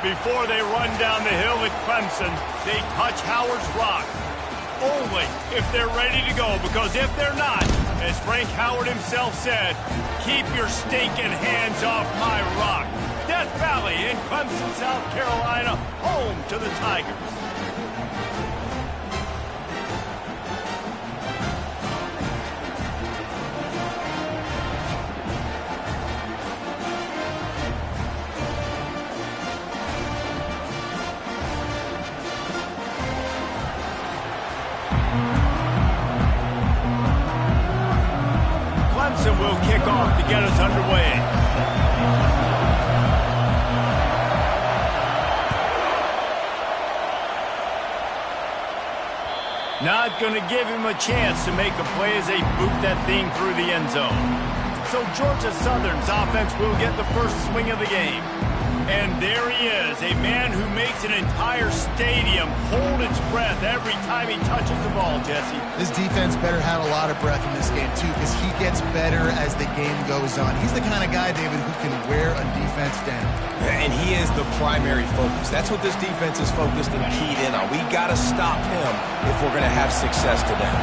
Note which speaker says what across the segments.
Speaker 1: Before they run down the hill at Clemson, they touch Howard's rock. Only if they're ready to go, because if they're not, as Frank Howard himself said, keep your stinking hands off my rock. Death Valley in Clemson, South Carolina, home to the Tigers. Clemson will kick off to get us underway. Not going to give him a chance to make a play as they boot that thing through the end zone. So Georgia Southern's offense will get the first swing of the game. And there he is, a man who makes an entire stadium hold its breath every time he touches the ball, Jesse.
Speaker 2: This defense better have a lot of breath in this game, too, because he gets better as the game goes on. He's the kind of guy, David, who can wear a defense down.
Speaker 3: And he is the primary focus. That's what this defense is focused and keyed in on. We got to stop him if we're going to have success today.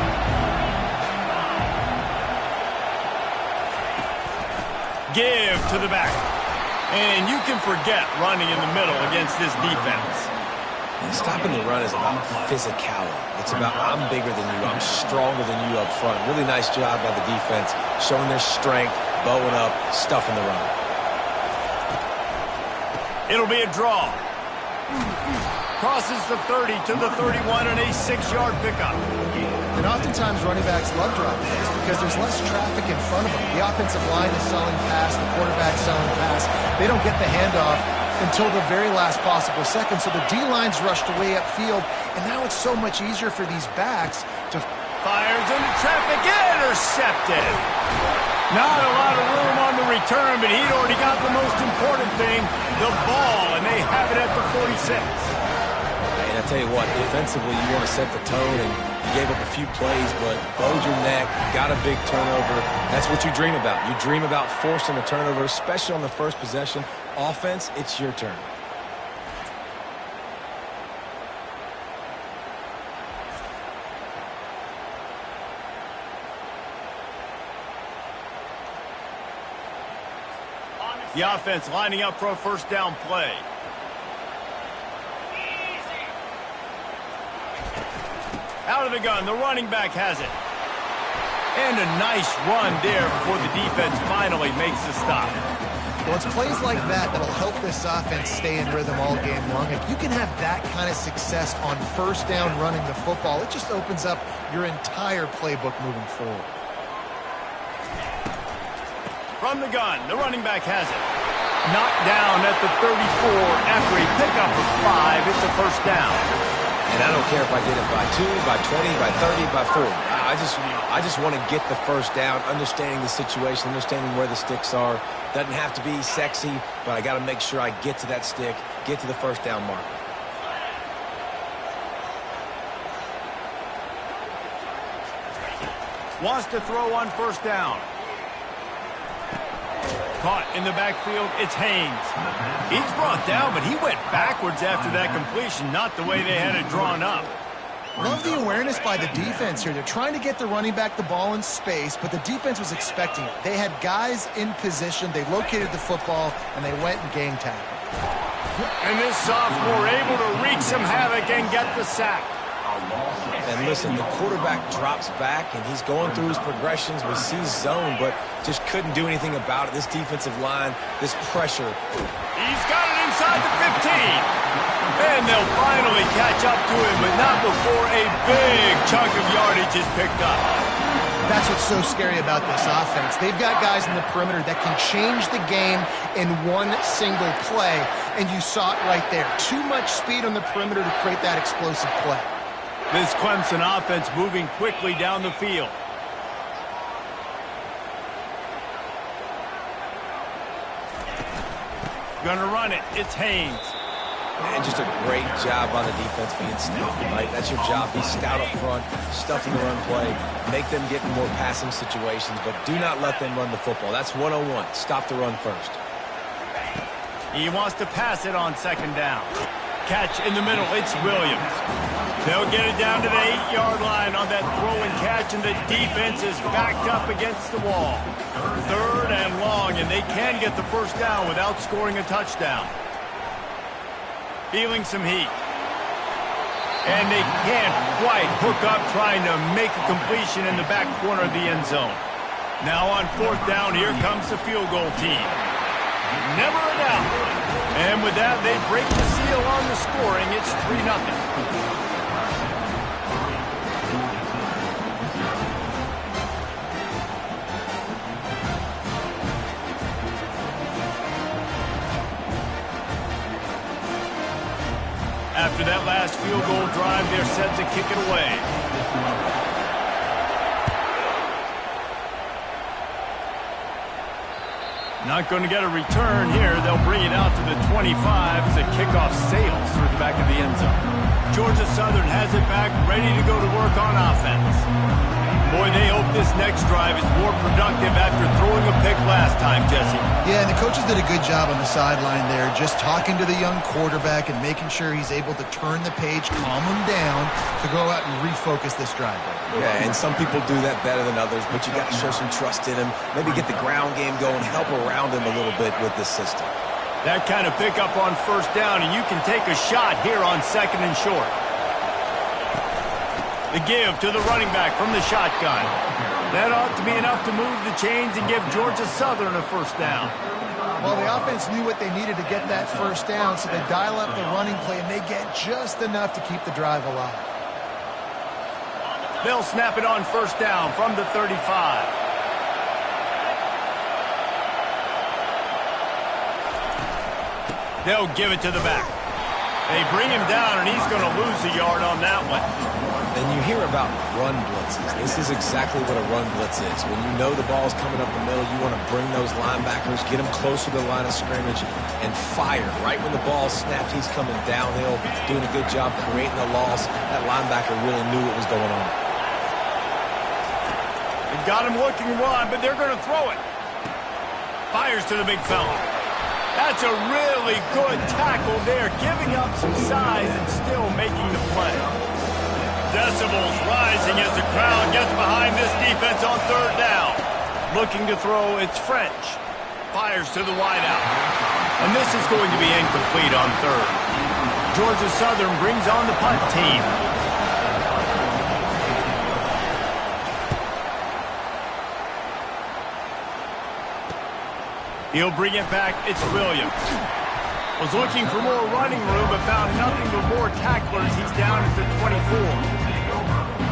Speaker 1: Give to the back. And you can forget running in the middle against this defense.
Speaker 3: And stopping the run is about physicality. It's about I'm bigger than you, I'm stronger than you up front. Really nice job by the defense, showing their strength, bowing up, stuffing the run.
Speaker 1: It'll be a draw. Crosses the 30 to the 31 and a 6-yard pickup.
Speaker 2: And oftentimes running backs love dropping this because there's less traffic in front of them. The offensive line is selling pass, the quarterback's selling pass. They don't get the handoff until the very last possible second. So the D-line's rushed away upfield, and now it's so much easier for these backs to...
Speaker 1: Fires into traffic, intercepted. Not a lot of room on the return, but he'd already got the most important thing, the ball, and they have it at the 46.
Speaker 3: And I tell you what, defensively, you want to set the tone, and you gave up a few plays, but bowed your neck, got a big turnover. That's what you dream about. You dream about forcing a turnover, especially on the first possession. Offense, it's your turn.
Speaker 1: The offense lining up for a first down play. Out of the gun, the running back has it. And a nice run there before the defense finally makes the stop.
Speaker 2: Well, it's plays like that that'll help this offense stay in rhythm all game long. If you can have that kind of success on first down running the football, it just opens up your entire playbook moving forward.
Speaker 1: From the gun, the running back has it. Knocked down at the 34 after a pickup of 5. It's a first down.
Speaker 3: And I don't care if I get it by 2, by 20, by 30, by 40. I just want to get the first down, understanding the situation, understanding where the sticks are. Doesn't have to be sexy, but I got to make sure I get to that stick, get to the first down marker.
Speaker 1: Wants to throw on first down. Caught in the backfield, it's Haynes. He's brought down, but he went backwards after that completion, not the way they had it drawn up.
Speaker 2: Love the awareness by the defense here. They're trying to get the running back the ball in space, but the defense was expecting it. They had guys in position, they located the football, and they went and game tackled.
Speaker 1: And this sophomore able to wreak some havoc and get the sack.
Speaker 3: And listen, the quarterback drops back, and he's going through his progressions. We see zone, but just couldn't do anything about it. This defensive line, this pressure.
Speaker 1: He's got it inside the 15. And they'll finally catch up to him, but not before a big chunk of yardage is picked up.
Speaker 2: That's what's so scary about this offense. They've got guys in the perimeter that can change the game in one single play, and you saw it right there. Too much speed on the perimeter to create that explosive play.
Speaker 1: This Clemson offense moving quickly down the field. Gonna run it. It's Haynes.
Speaker 3: And just a great job on the defense being stout, right? That's your job. Be stout up front, stuffing the run play, make them get in more passing situations, but do not let them run the football. That's 101. Stop the run first.
Speaker 1: He wants to pass it on second down. Catch in the middle. It's Williams. They'll get it down to the 8-yard line on that throw and catch, and the defense is backed up against the wall. 3rd and long, and they can get the first down without scoring a touchdown. Feeling some heat. And they can't quite hook up trying to make a completion in the back corner of the end zone. Now on 4th down, here comes the field goal team. Never a doubt. And with that, they break the seal on the scoring. It's 3-0. After that last field goal drive, they're set to kick it away. Not going to get a return here. They'll bring it out to the 25 as the kickoff sails through the back of the end zone. Georgia Southern has it back, ready to go to work on offense. Boy, they hope this next drive is more productive after throwing a pick last time, Jesse.
Speaker 2: Yeah, and the coaches did a good job on the sideline there, just talking to the young quarterback and making sure he's able to turn the page, calm him down, to go out and refocus this drive.
Speaker 3: Yeah, and some people do that better than others, but you got to show some trust in him. Maybe get the ground game going, help around him a little bit with this system.
Speaker 1: That kind of pickup on 1st down, and you can take a shot here on 2nd and short. The give to the running back from the shotgun. That ought to be enough to move the chains and give Georgia Southern a first down.
Speaker 2: Well, the offense knew what they needed to get that first down, so they dial up the running play, and they get just enough to keep the drive alive.
Speaker 1: They'll snap it on 1st down from the 35. They'll give it to the back. They bring him down, and he's going to lose a yard on that one.
Speaker 3: And you hear about run blitzes. This is exactly what a run blitz is. When you know the ball's coming up the middle, you want to bring those linebackers, get them closer to the line of scrimmage, and fire. Right when the ball snapped, he's coming downhill, doing a good job creating a loss. That linebacker really knew what was going on.
Speaker 1: They got him looking one, but they're going to throw it. Fires to the big fella. That's a really good tackle there, giving up some size and still making the play. Decibels rising as the crowd gets behind this defense on 3rd down. Looking to throw, it's French. Fires to the wideout. And this is going to be incomplete on 3rd. Georgia Southern brings on the punt team. He'll bring it back. It's Williams. Was looking for more running room, but found nothing but more tacklers. He's down at the 24.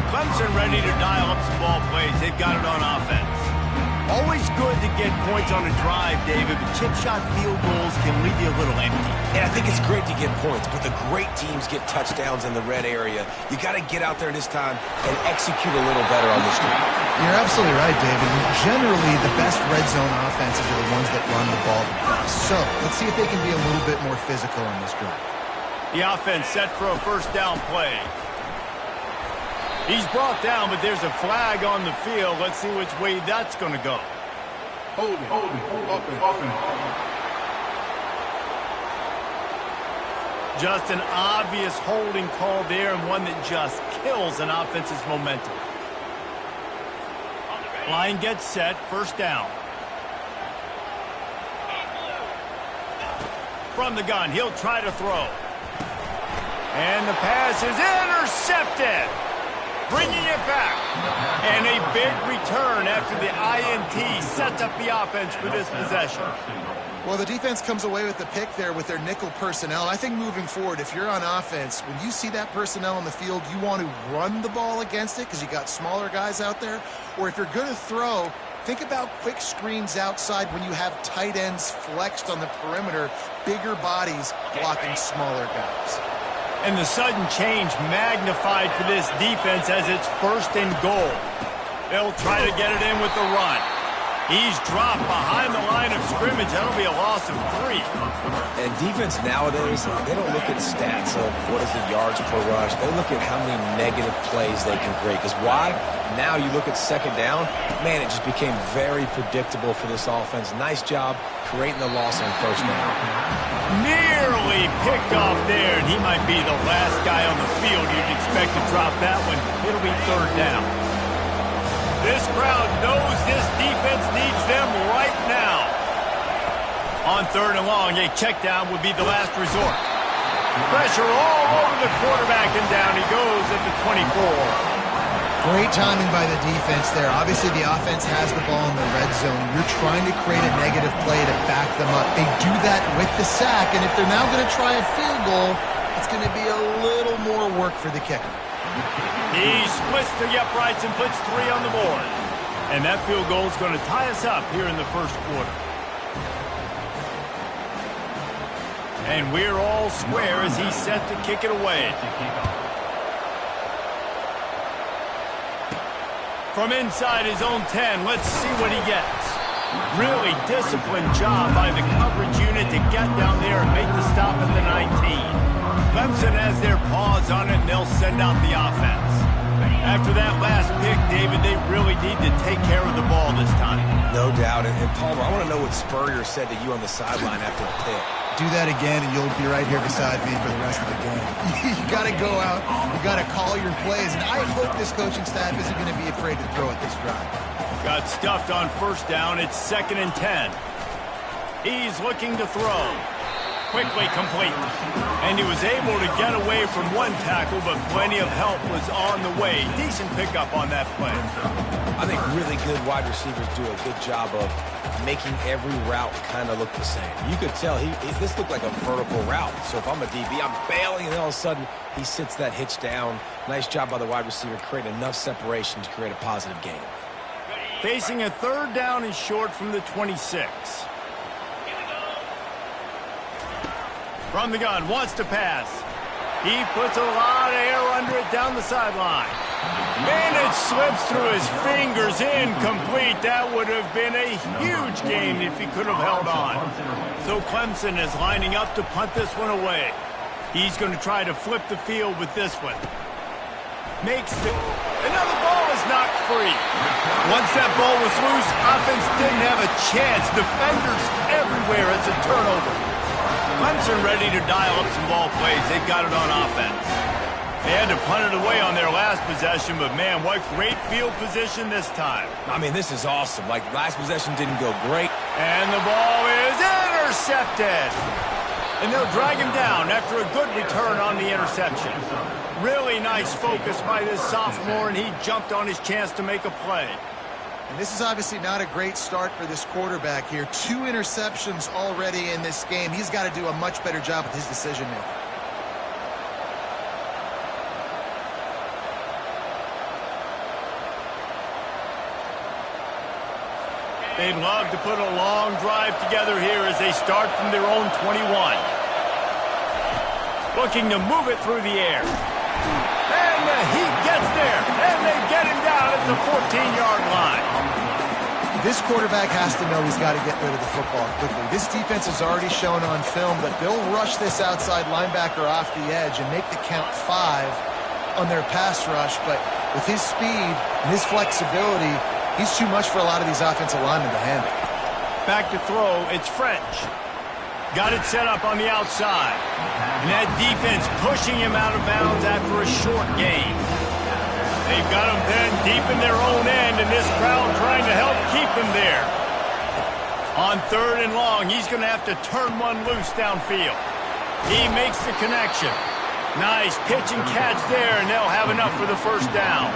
Speaker 1: Clemson ready to dial up some ball plays. They've got it on offense. Always good to get points on a drive, David, but chip shot field goals can leave you a little empty.
Speaker 3: And I think it's great to get points, but the great teams get touchdowns in the red area. You got to get out there this time and execute a little better on this drive.
Speaker 2: You're absolutely right, David. Generally, the best red zone offenses are the ones that run the ball the best. So, let's see if they can be a little bit more physical on this drive.
Speaker 1: The offense set for a 1st down play. He's brought down, but there's a flag on the field. Let's see which way that's going to go.
Speaker 4: Hold it, open.
Speaker 1: Just an obvious holding call there, and one that just kills an offense's momentum. Line gets set, 1st down. From the gun, he'll try to throw. And the pass is intercepted. Bringing it back. And a big return after the INT sets up the offense for this possession.
Speaker 2: Well, the defense comes away with the pick there with their nickel personnel. I think moving forward, if you're on offense, when you see that personnel on the field, you want to run the ball against it because you got smaller guys out there. Or if you're going to throw, think about quick screens outside when you have tight ends flexed on the perimeter, bigger bodies blocking smaller guys.
Speaker 1: And the sudden change magnified for this defense as it's 1st and goal. They'll try to get it in with the run. He's dropped behind the line of scrimmage. That'll be a loss of 3.
Speaker 3: And defense nowadays, they don't look at stats of what is the yards per rush. They look at how many negative plays they can create. Because why? Now you look at second down, man, it just became very predictable for this offense. Nice job creating the loss on first down.
Speaker 1: Nearly picked off there, and he might be the last guy on the field you'd expect to drop that one. It'll be third down. This crowd knows this defense needs them right now. On third and long, a check down would be the last resort. Pressure all over the quarterback, and down he goes at the 24.
Speaker 2: Great timing by the defense there. Obviously, the offense has the ball in the red zone. You're trying to create a negative play to back them up. They do that with the sack, and if they're now going to try a field goal, it's going to be a little more work for the kicker.
Speaker 1: He splits the uprights and puts 3 on the board. And that field goal is going to tie us up here in the first quarter. And we're all square as he's set to kick it away. From inside his own 10, let's see what he gets. Really disciplined job by the coverage unit to get down there and make the stop at the 19. Clemson has their paws on it, and they'll send out the offense. After that last pick, David, they really need to take care of the ball this time.
Speaker 3: No doubt. And Palmer, I want to know what Spurrier said to you on the sideline after the pick.
Speaker 2: Do that again, and you'll be right here beside me for the rest of the game. You got to go out. You got to call your plays, and I hope this coaching staff isn't going to be afraid to throw at this drive.
Speaker 1: Got stuffed on first down. It's 2nd and 10. He's looking to throw. Quickly complete. And he was able to get away from one tackle, but plenty of help was on the way. Decent pickup on that play.
Speaker 3: I think really good wide receivers do a good job of making every route kind of look the same. You could tell this looked like a vertical route. So if I'm a DB, I'm bailing, and then all of a sudden he sits that hitch down. Nice job by the wide receiver, creating enough separation to create a positive gain.
Speaker 1: Facing a third down and short from the 26. From the gun, wants to pass. He puts a lot of air under it down the sideline. Man, it slips through his fingers, incomplete. That would have been a huge gain if he could have held on. So Clemson is lining up to punt this one away. He's going to try to flip the field with this one. Another ball is knocked free. Once that ball was loose, offense didn't have a chance. Defenders everywhere. It's a turnover. Clemson ready to dial up some ball plays. They've got it on offense. They had to punt it away on their last possession, but man, what great field position this time.
Speaker 3: I mean, this is awesome. Like, last possession didn't go great.
Speaker 1: And the ball is intercepted. And they'll drag him down after a good return on the interception. Really nice focus by this sophomore, and he jumped on his chance to make a play.
Speaker 2: And this is obviously not a great start for this quarterback here. 2 interceptions already in this game. He's got to do a much better job with his decision-making.
Speaker 1: They'd love to put a long drive together here as they start from their own 21. Looking to move it through the air. And he gets there, and they get him down at the 14-yard line.
Speaker 2: This quarterback has to know he's got to get rid of the football quickly. This defense has already shown on film that they'll rush this outside linebacker off the edge and make the count 5 on their pass rush, but with his speed and his flexibility, he's too much for a lot of these offensive linemen to handle.
Speaker 1: Back to throw, it's French. Got it set up on the outside. And that defense pushing him out of bounds after a short gain. They've got him then deep in their own end, and this crowd trying to help keep him there. On third and long, he's going to have to turn one loose downfield. He makes the connection. Nice pitch and catch there, and they'll have enough for the first down.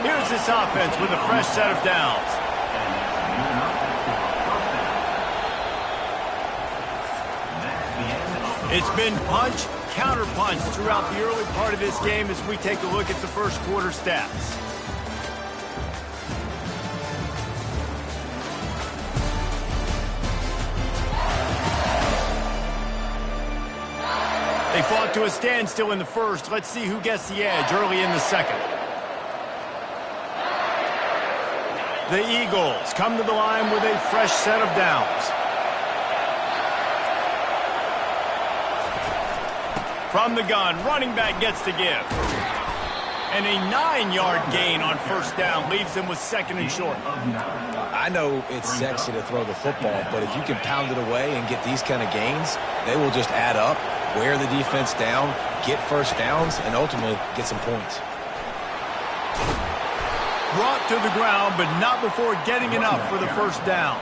Speaker 1: Here's this offense with a fresh set of downs. It's been punch, counter-punch throughout the early part of this game as we take a look at the first quarter stats. They fought to a standstill in the first. Let's see who gets the edge early in the second. The Eagles come to the line with a fresh set of downs. From the gun, running back gets to give. And a 9-yard gain on first down leaves them with second and short.
Speaker 3: I know it's sexy to throw the football, but if you can pound it away and get these kind of gains, they will just add up, wear the defense down, get first downs, and ultimately get some points.
Speaker 1: Brought to the ground, but not before getting enough for the first down.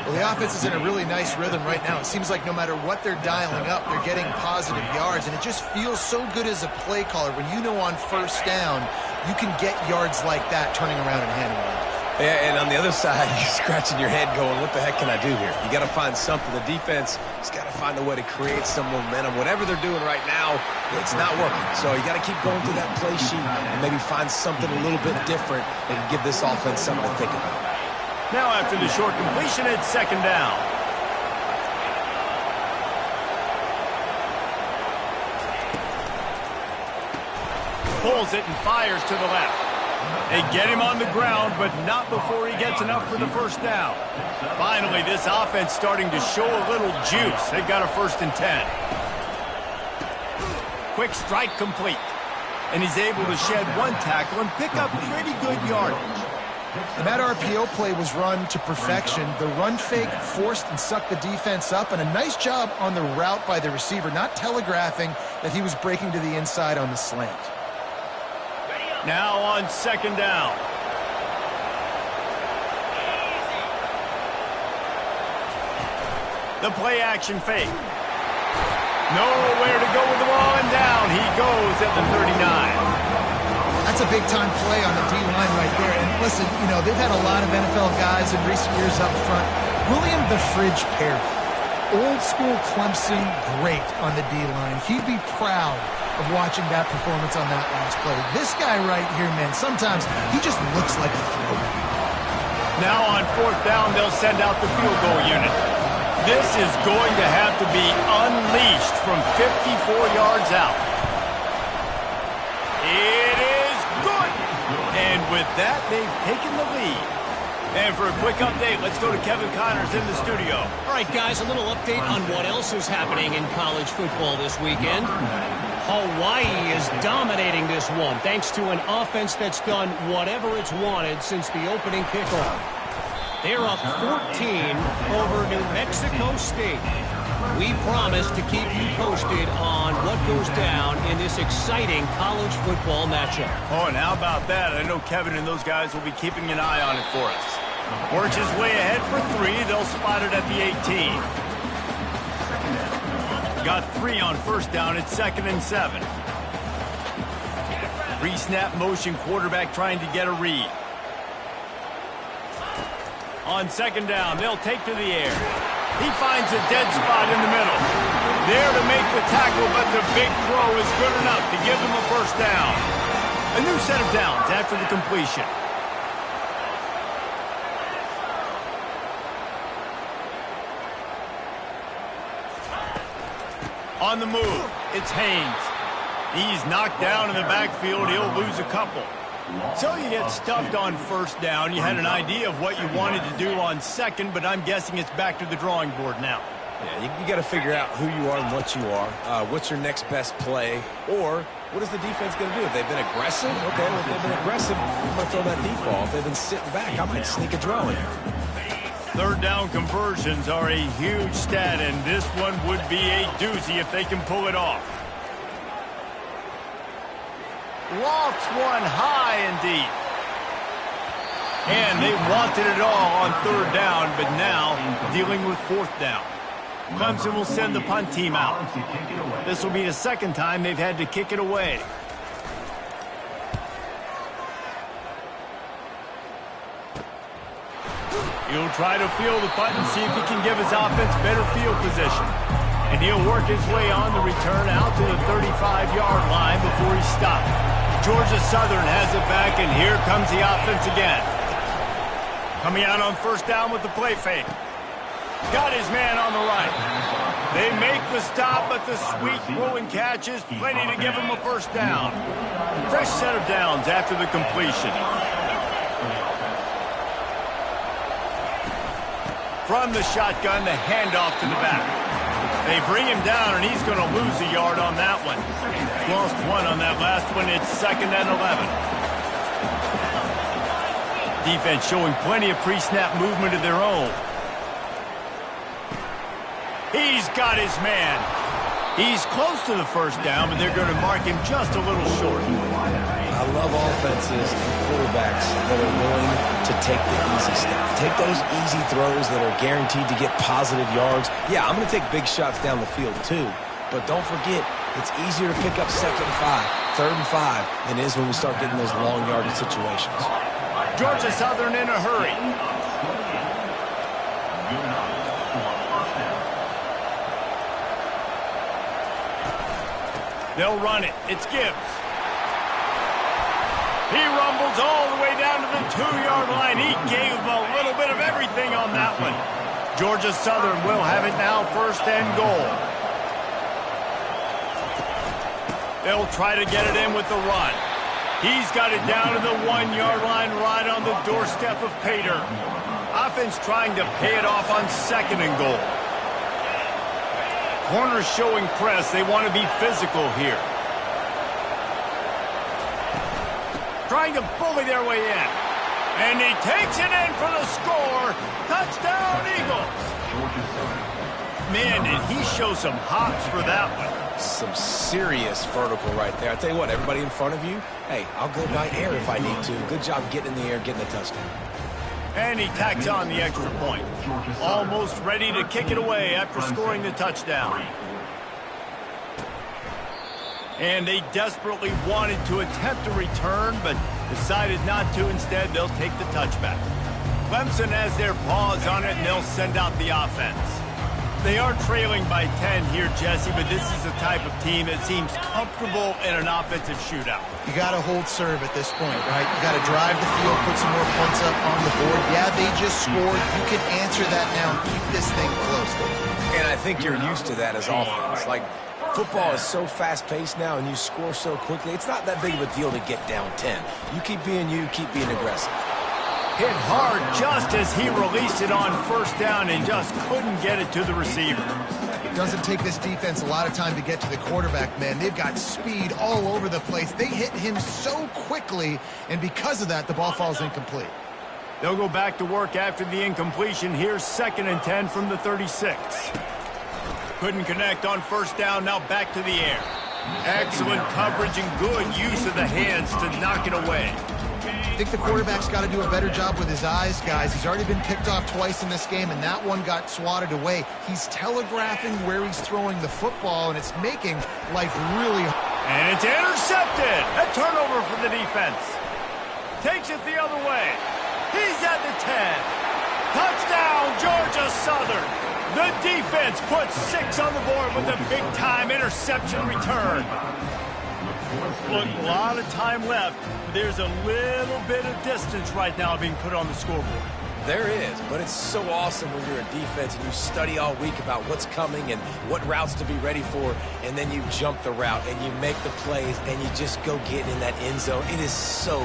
Speaker 2: Well, the offense is in a really nice rhythm right now. It seems like no matter what they're dialing up, they're getting positive yards, and it just feels so good as a play caller when you know on first down you can get yards like that turning around and handing it off.
Speaker 3: Yeah, and on the other side, you're scratching your head going, what the heck can I do here? You got to find something. The defense has got to find a way to create some momentum. Whatever they're doing right now, it's not working. So you got to keep going through that play sheet and maybe find something a little bit different and give this offense something to think about.
Speaker 1: Now after the short completion, it's second down. Pulls it and fires to the left. They get him on the ground, but not before he gets enough for the first down. Finally, this offense starting to show a little juice. They've got a 1st and 10. Quick strike complete. And he's able to shed one tackle and pick up pretty good yardage.
Speaker 2: And that RPO play was run to perfection. The run fake forced and sucked the defense up, and a nice job on the route by the receiver, not telegraphing that he was breaking to the inside on the slant.
Speaker 1: Now on second down. The play action fake. Nowhere to go with the ball, and down he goes at the 39.
Speaker 2: That's a big-time play on the D-line right there. And listen, you know, they've had a lot of NFL guys in recent years up front. William the Fridge Perry, old-school Clemson great on the D-line. He'd be proud of watching that performance on that last play. This guy right here, man, sometimes he just looks like a throwback.
Speaker 1: Now on fourth down, they'll send out the field goal unit. This is going to have to be unleashed from 54 yards out. It is good. And with that, they've taken the lead. And for a quick update, let's go to Kevin Connors in the studio.
Speaker 5: All right, guys, a little update on what else is happening in college football this weekend. Hawaii is dominating this one, thanks to an offense that's done whatever it's wanted since the opening kickoff. They're up 14 over New Mexico State. We promise to keep you posted on what goes down in this exciting college football matchup.
Speaker 1: Oh, and how about that? I know Kevin and those guys will be keeping an eye on it for us. Works his way ahead for 3. They'll spot it at the 18. Got 3 on first down. It's 2nd and 7. Pre-snap motion, quarterback trying to get a read. On second down, they'll take to the air. He finds a dead spot in the middle. There to make the tackle, but the big throw is good enough to give them a first down. A new set of downs after the completion. On the move, it's Haynes. He's knocked down in the backfield. He'll lose a couple. So you get stuffed on first down. You had an idea of what you wanted to do on second, but I'm guessing it's back to the drawing board now.
Speaker 3: Yeah, you got to figure out who you are and what you are. What's your next best play? Or what is the defense going to do? If they've been aggressive, okay, well, if they've been aggressive, I'm going to throw that deep ball. If they've been sitting back, I might sneak a draw in.
Speaker 1: Third down conversions are a huge stat, and this one would be a doozy if they can pull it off. Lofts one high and deep. And they wanted it all on third down, but now dealing with fourth down. Clemson will send the punt team out. This will be the second time they've had to kick it away. He'll try to field the punt and see if he can give his offense better field position. And he'll work his way on the return out to the 35-yard line before he's stopped. Georgia Southern has it back, and here comes the offense again. Coming out on first down with the play fake. Got his man on the right. They make the stop, but the sweet throw and catch is plenty to give him a first down. Fresh set of downs after the completion. From the shotgun, the handoff to the back. They bring him down, and he's going to lose a yard on that one. Lost one on that last one. It's 2nd and 11. Defense showing plenty of pre-snap movement of their own. He's got his man. He's close to the first down, but they're going to mark him just a little short.
Speaker 3: I love offenses and quarterbacks that are willing to take the easy step. Take those easy throws that are guaranteed to get positive yards. Yeah, I'm going to take big shots down the field too. But don't forget, it's easier to pick up 2nd and 5, 3rd and 5 than it is when we start getting those long yardage situations.
Speaker 1: Georgia Southern in a hurry. They'll run it. It's Gibbs. He rumbles all the way down to the 2-yard line. He gave a little bit of everything on that one. Georgia Southern will have it now, 1st and goal. They'll try to get it in with the run. He's got it down to the 1-yard line right on the doorstep of Pater. Offense trying to pay it off on 2nd and goal. Corners showing press. They want to be physical here. Trying to bully their way in. And he takes it in for the score. Touchdown, Eagles. Man, did he show some hops for that one.
Speaker 3: Some serious vertical right there. I tell you what, everybody in front of you, hey, I'll go by air if I need to. Good job getting in the air, getting a touchdown.
Speaker 1: And he tacks on the extra point. Almost ready to kick it away after scoring the touchdown. And they desperately wanted to attempt a return, but decided not to. Instead, they'll take the touchback. Clemson has their paws on it, and they'll send out the offense. They are trailing by 10 here, Jesse, but this is the type of team that seems comfortable in an offensive shootout.
Speaker 2: You got to hold serve at this point, right? You got to drive the field, put some more points up on the board. Yeah, they just scored. You can answer that now and keep this thing close.
Speaker 3: And I think you're used to that as offense. Like, football is so fast-paced now and you score so quickly, it's not that big of a deal to get down 10. You keep being you, keep being aggressive.
Speaker 1: Hit hard just as he released it on 1st down and just couldn't get it to the receiver.
Speaker 2: It doesn't take this defense a lot of time to get to the quarterback, man. They've got speed all over the place. They hit him so quickly, and because of that, the ball falls incomplete.
Speaker 1: They'll go back to work after the incompletion. Here's 2nd and 10 from the 36. Couldn't connect on 1st down, now back to the air. Excellent coverage and good use of the hands to knock it away.
Speaker 2: I think the quarterback's got to do a better job with his eyes, guys. He's already been picked off twice in this game, and that one got swatted away. He's telegraphing where he's throwing the football, and it's making life really hard.
Speaker 1: And it's intercepted. A turnover for the defense. Takes it the other way. He's at the 10. Touchdown, Georgia Southern. The defense puts 6 on the board with a big-time interception return. Look, a lot of time left. There's a little bit of distance right now being put on the scoreboard.
Speaker 3: There is, but it's so awesome when you're a defense and you study all week about what's coming and what routes to be ready for, and then you jump the route and you make the plays and you just go get in that end zone. It is so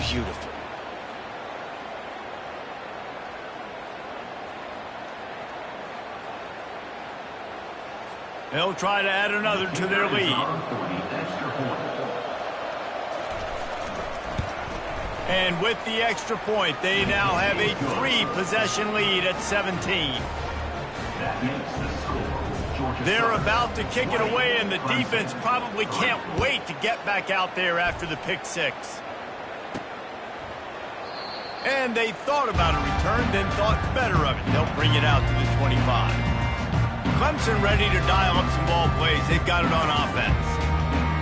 Speaker 3: beautiful.
Speaker 1: They'll try to add another to their lead. And with the extra point, they now have a 3-possession lead at 17. They're about to kick it away, and the defense probably can't wait to get back out there after the pick 6. And they thought about a return, then thought better of it. They'll bring it out to the 25. Clemson ready to dial up some ball plays. They've got it on offense.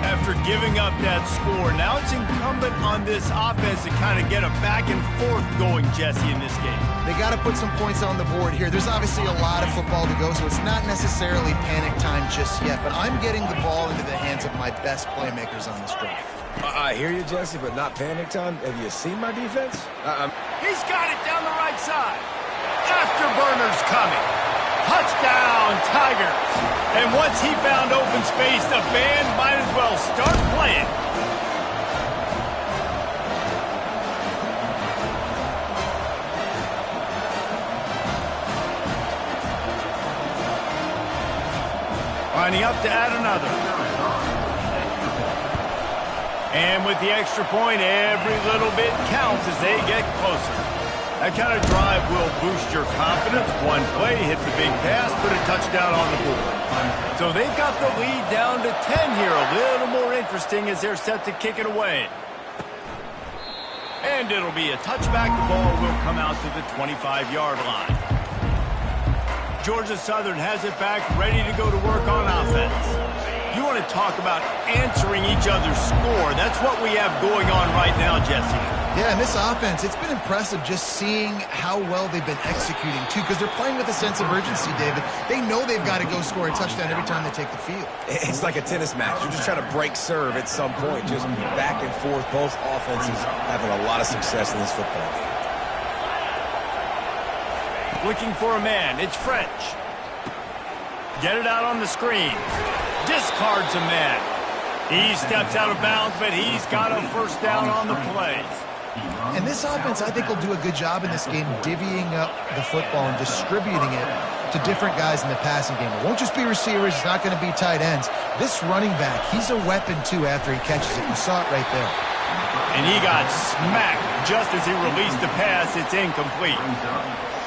Speaker 1: After giving up that score, now it's incumbent on this offense to kind of get a back and forth going, Jesse, in this game.
Speaker 2: They got to put some points on the board here. There's obviously a lot of football to go, so it's not necessarily panic time just yet, but I'm getting the ball into the hands of my best playmakers on this drive.
Speaker 3: I hear you, Jesse, but not panic time. Have you seen my defense?
Speaker 1: He's got it down the right side. Afterburners coming. Touchdown, Tigers. And once he found open space, the band might as well start playing. to add another. And with the extra point, every little bit counts as they get closer. That kind of drive will boost your confidence. One play, hit the big pass, put a touchdown on the board. So they've got the lead down to 10 here. A little more interesting as they're set to kick it away. And it'll be a touchback. The ball will come out to the 25-yard line. Georgia Southern has it back, ready to go to work on offense. You want to talk about answering each other's score. That's what we have going on right now, Jesse.
Speaker 2: Yeah, and this offense, it's been impressive just seeing how well they've been executing, too, because they're playing with a sense of urgency, David. They know they've got to go score a touchdown every time they take the field.
Speaker 3: It's like a tennis match. You're just trying to break serve at some point, just back and forth. Both offenses having a lot of success in this football game.
Speaker 1: Looking for a man. It's French. Get it out on the screen. Discards a man. He steps out of bounds, but he's got a first down on the play.
Speaker 2: And this offense, I think, will do a good job in this game divvying up the football and distributing it to different guys in the passing game. It won't just be receivers. It's not going to be tight ends. This running back, he's a weapon, too, after he catches it. You saw it right there.
Speaker 1: And he got smacked just as he released the pass. It's incomplete.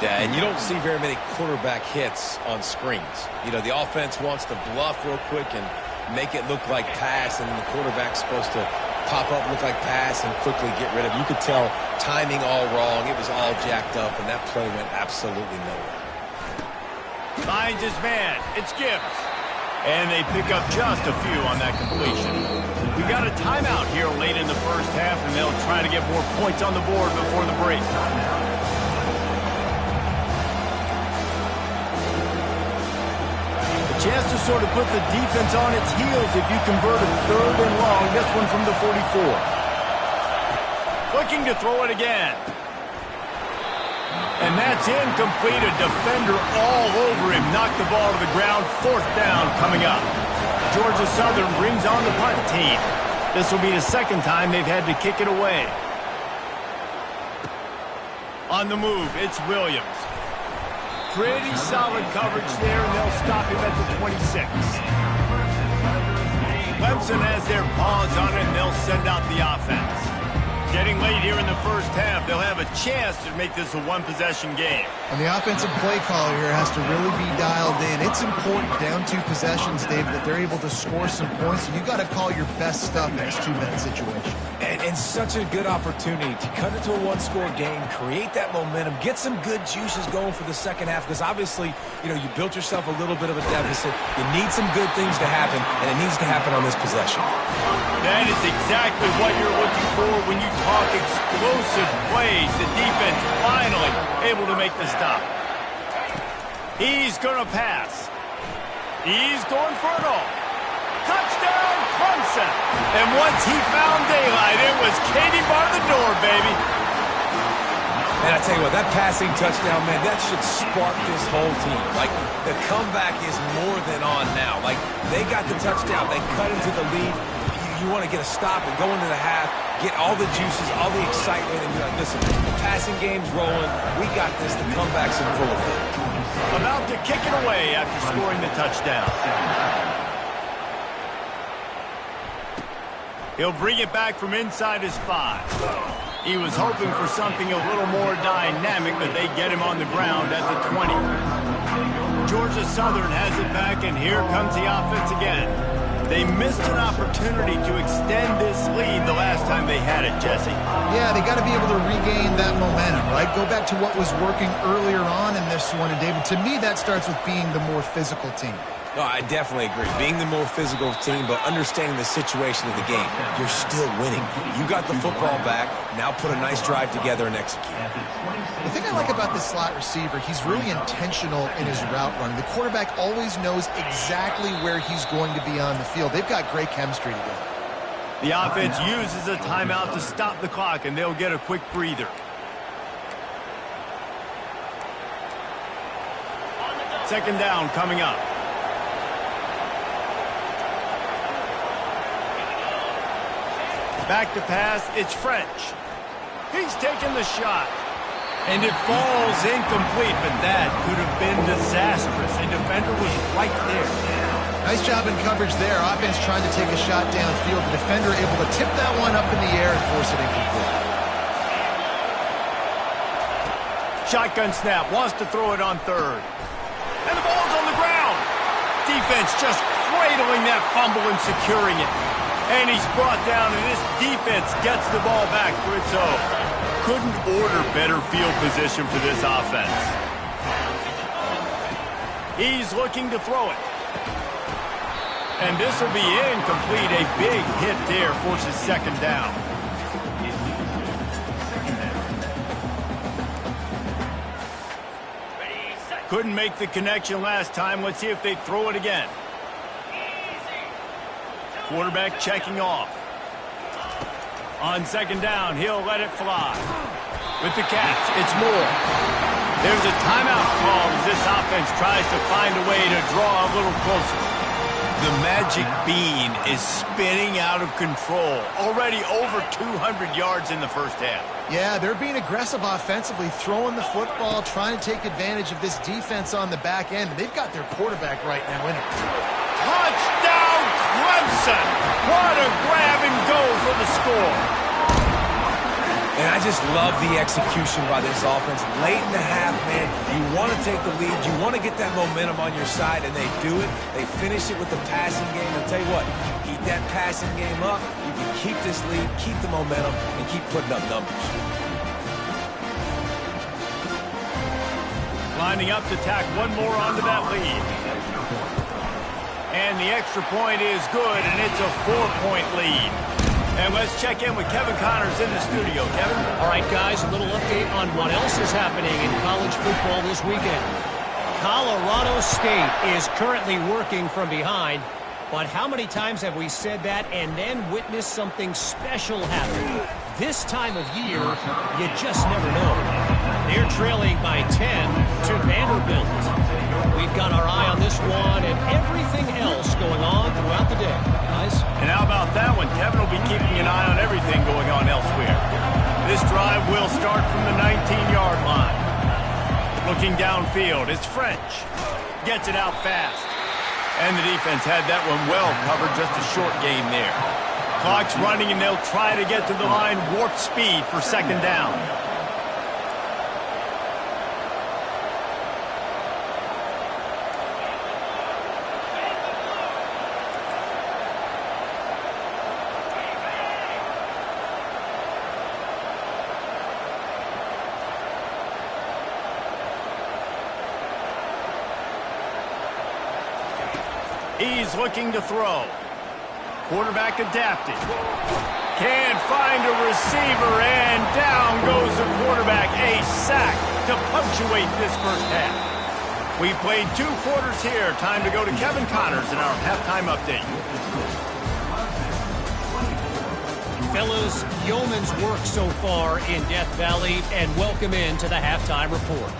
Speaker 3: Yeah, and you don't see very many quarterback hits on screens. You know, the offense wants to bluff real quick and make it look like pass, and then the quarterback's supposed to pop up, look like pass, and quickly get rid of it. You could tell timing all wrong. It was all jacked up, and that play went absolutely nowhere.
Speaker 1: Finds his man. It's Gibbs. And they pick up just a few on that completion. We've got a timeout here late in the first half, and they'll try to get more points on the board before the break. Chance to sort of put the defense on its heels if you convert a third and long. This one from the 44. Looking to throw it again. And that's incomplete. A defender all over him. Knocked the ball to the ground. Fourth down coming up. Georgia Southern brings on the punt team. This will be the second time they've had to kick it away. On the move, it's Williams. Pretty solid coverage there, and they'll stop him at the 26. Clemson has their paws on it, and they'll send out the offense. Getting late here in the first half, they'll have a chance to make this a one-possession game.
Speaker 2: And the offensive play caller here has to really be dialed in. It's important down two possessions, Dave, that they're able to score some points. So you got to call your best stuff in this two-minute situation.
Speaker 3: And such a good opportunity to cut into a one-score game, create that momentum, get some good juices going for the second half, because obviously, you know, you built yourself a little bit of a deficit. You need some good things to happen, and it needs to happen on this possession.
Speaker 1: That is exactly what you're looking for when you talk explosive plays. The defense finally able to make the stop. He's going to pass. He's going for it all. Touchdown, Clemson. And once he found daylight, it was Katie bar the door, baby.
Speaker 3: Man, I tell you what, that passing touchdown, man, that should spark this whole team. Like, the comeback is more than on now. Like, they got the touchdown. They cut into the lead. You want to get a stop and go into the half, get all the juices, all the excitement, and be like, listen, the passing game's rolling. We got this. The comeback's in full effect.
Speaker 1: About to kick it away after scoring the touchdown. He'll bring it back from inside his 5. He was hoping for something a little more dynamic, but they get him on the ground at the 20. Georgia Southern has it back, and here comes the offense again. They missed an opportunity to extend this lead the last time they had it, Jesse.
Speaker 2: Yeah, they got to be able to regain that momentum, right? Go back to what was working earlier on in this one. And, David, to me, that starts with being the more physical team.
Speaker 3: No, I definitely agree. Being the more physical team, but understanding the situation of the game. You're still winning. You got the football back. Now put a nice drive together and execute.
Speaker 2: The thing I like about this slot receiver, he's really intentional in his route running. The quarterback always knows exactly where he's going to be on the field. They've got great chemistry together.
Speaker 1: The offense uses a timeout to stop the clock, and they'll get a quick breather. Second down coming up. Back to pass, it's French. He's taking the shot. And it falls incomplete, but that could have been disastrous. A defender was right there.
Speaker 2: Nice job in coverage there. Offense trying to take a shot downfield. The defender able to tip that one up in the air and force it incomplete.
Speaker 1: Shotgun snap, wants to throw it on third. And the ball's on the ground. Defense just cradling that fumble and securing it. And he's brought down, and this defense gets the ball back for its own. Couldn't order better field position for this offense. He's looking to throw it. And this will be incomplete. A big hit there forces second down. Couldn't make the connection last time. Let's see if they throw it again. Quarterback checking off. On second down, he'll let it fly. With the catch, it's Moore. There's a timeout call as this offense tries to find a way to draw a little closer. The magic bean is spinning out of control. Already over 200 yards in the first half.
Speaker 2: Yeah, they're being aggressive offensively, throwing the football, trying to take advantage of this defense on the back end. They've got their quarterback right now in it.
Speaker 1: Touchdown, Clemson! What a grab and go for the score.
Speaker 3: And I just love the execution by this offense. Late in the half, man, you want to take the lead. You want to get that momentum on your side, and they do it. They finish it with the passing game. I'll tell you what, keep that passing game up. You can keep this lead, keep the momentum, and keep putting up numbers.
Speaker 1: Lining up to tack one more onto that lead. And the extra point is good, and it's a 4-point lead. And let's check in with Kevin Connors in the studio. Kevin?
Speaker 5: All right, guys, a little update on what else is happening in college football this weekend. Colorado State is currently working from behind, but how many times have we said that and then witnessed something special happen? This time of year, you just never know. They're trailing by 10 to Vanderbilt. We've got our eye on this one and everything else going on throughout the day, guys.
Speaker 1: And how about that one? Kevin will be keeping an eye on everything going on elsewhere. This drive will start from the 19-yard line. Looking downfield, it's French. Gets it out fast. And the defense had that one well covered, just a short game there. Clock's running, and they'll try to get to the line warp speed for second down. He's looking to throw. Quarterback adapting. Can't find a receiver, and down goes the quarterback. A sack to punctuate this first half. We played 2 quarters here. Time to go to Kevin Connors in our halftime update.
Speaker 5: Fellas, yeoman's work so far in Death Valley, and welcome into the halftime report.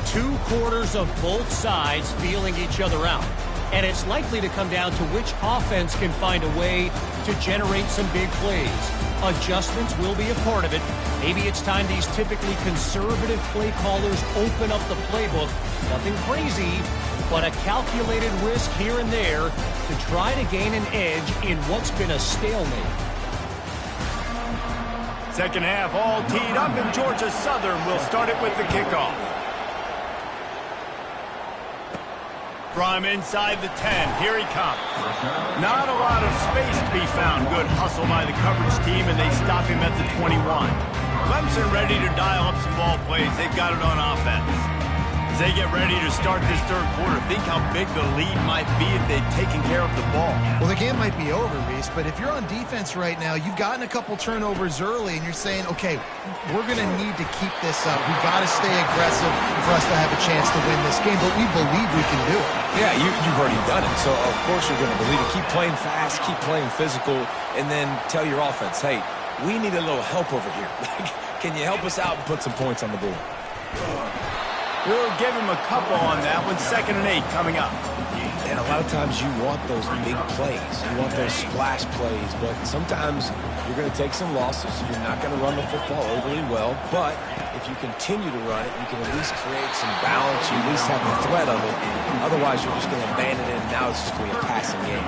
Speaker 5: 2 quarters of both sides feeling each other out. And it's likely to come down to which offense can find a way to generate some big plays. Adjustments will be a part of it. Maybe it's time these typically conservative play callers open up the playbook. Nothing crazy, but a calculated risk here and there to try to gain an edge in what's been a stalemate.
Speaker 1: Second half all teed up, and Georgia Southern will start it with the kickoff. From inside the 10, here he comes. Not a lot of space to be found. Good hustle by the coverage team, and they stop him at the 21. Clemson ready to dial up some ball plays. They've got it on offense. As they get ready to start this third quarter, think how big the lead might be if they'd taken care of the ball.
Speaker 2: Well, the game might be over, Reese, but if you're on defense right now, you've gotten a couple turnovers early, and you're saying, okay, we're going to need to keep this up. We've got to stay aggressive for us to have a chance to win this game, but we believe we can do it.
Speaker 3: Yeah, you've already done it, so of course you're going to believe it. Keep playing fast, keep playing physical, and then tell your offense, hey, we need a little help over here. Can you help us out and put some points on the board?
Speaker 1: We'll give him a couple on that one. 2nd and 8 coming up.
Speaker 3: And a lot of times you want those big plays. You want those splash plays. But sometimes you're going to take some losses. You're not going to run the football overly well. But if you continue to run it, you can at least create some balance. You at least have the threat of it. Otherwise, you're just going to abandon it, and now it's just going to be a passing game.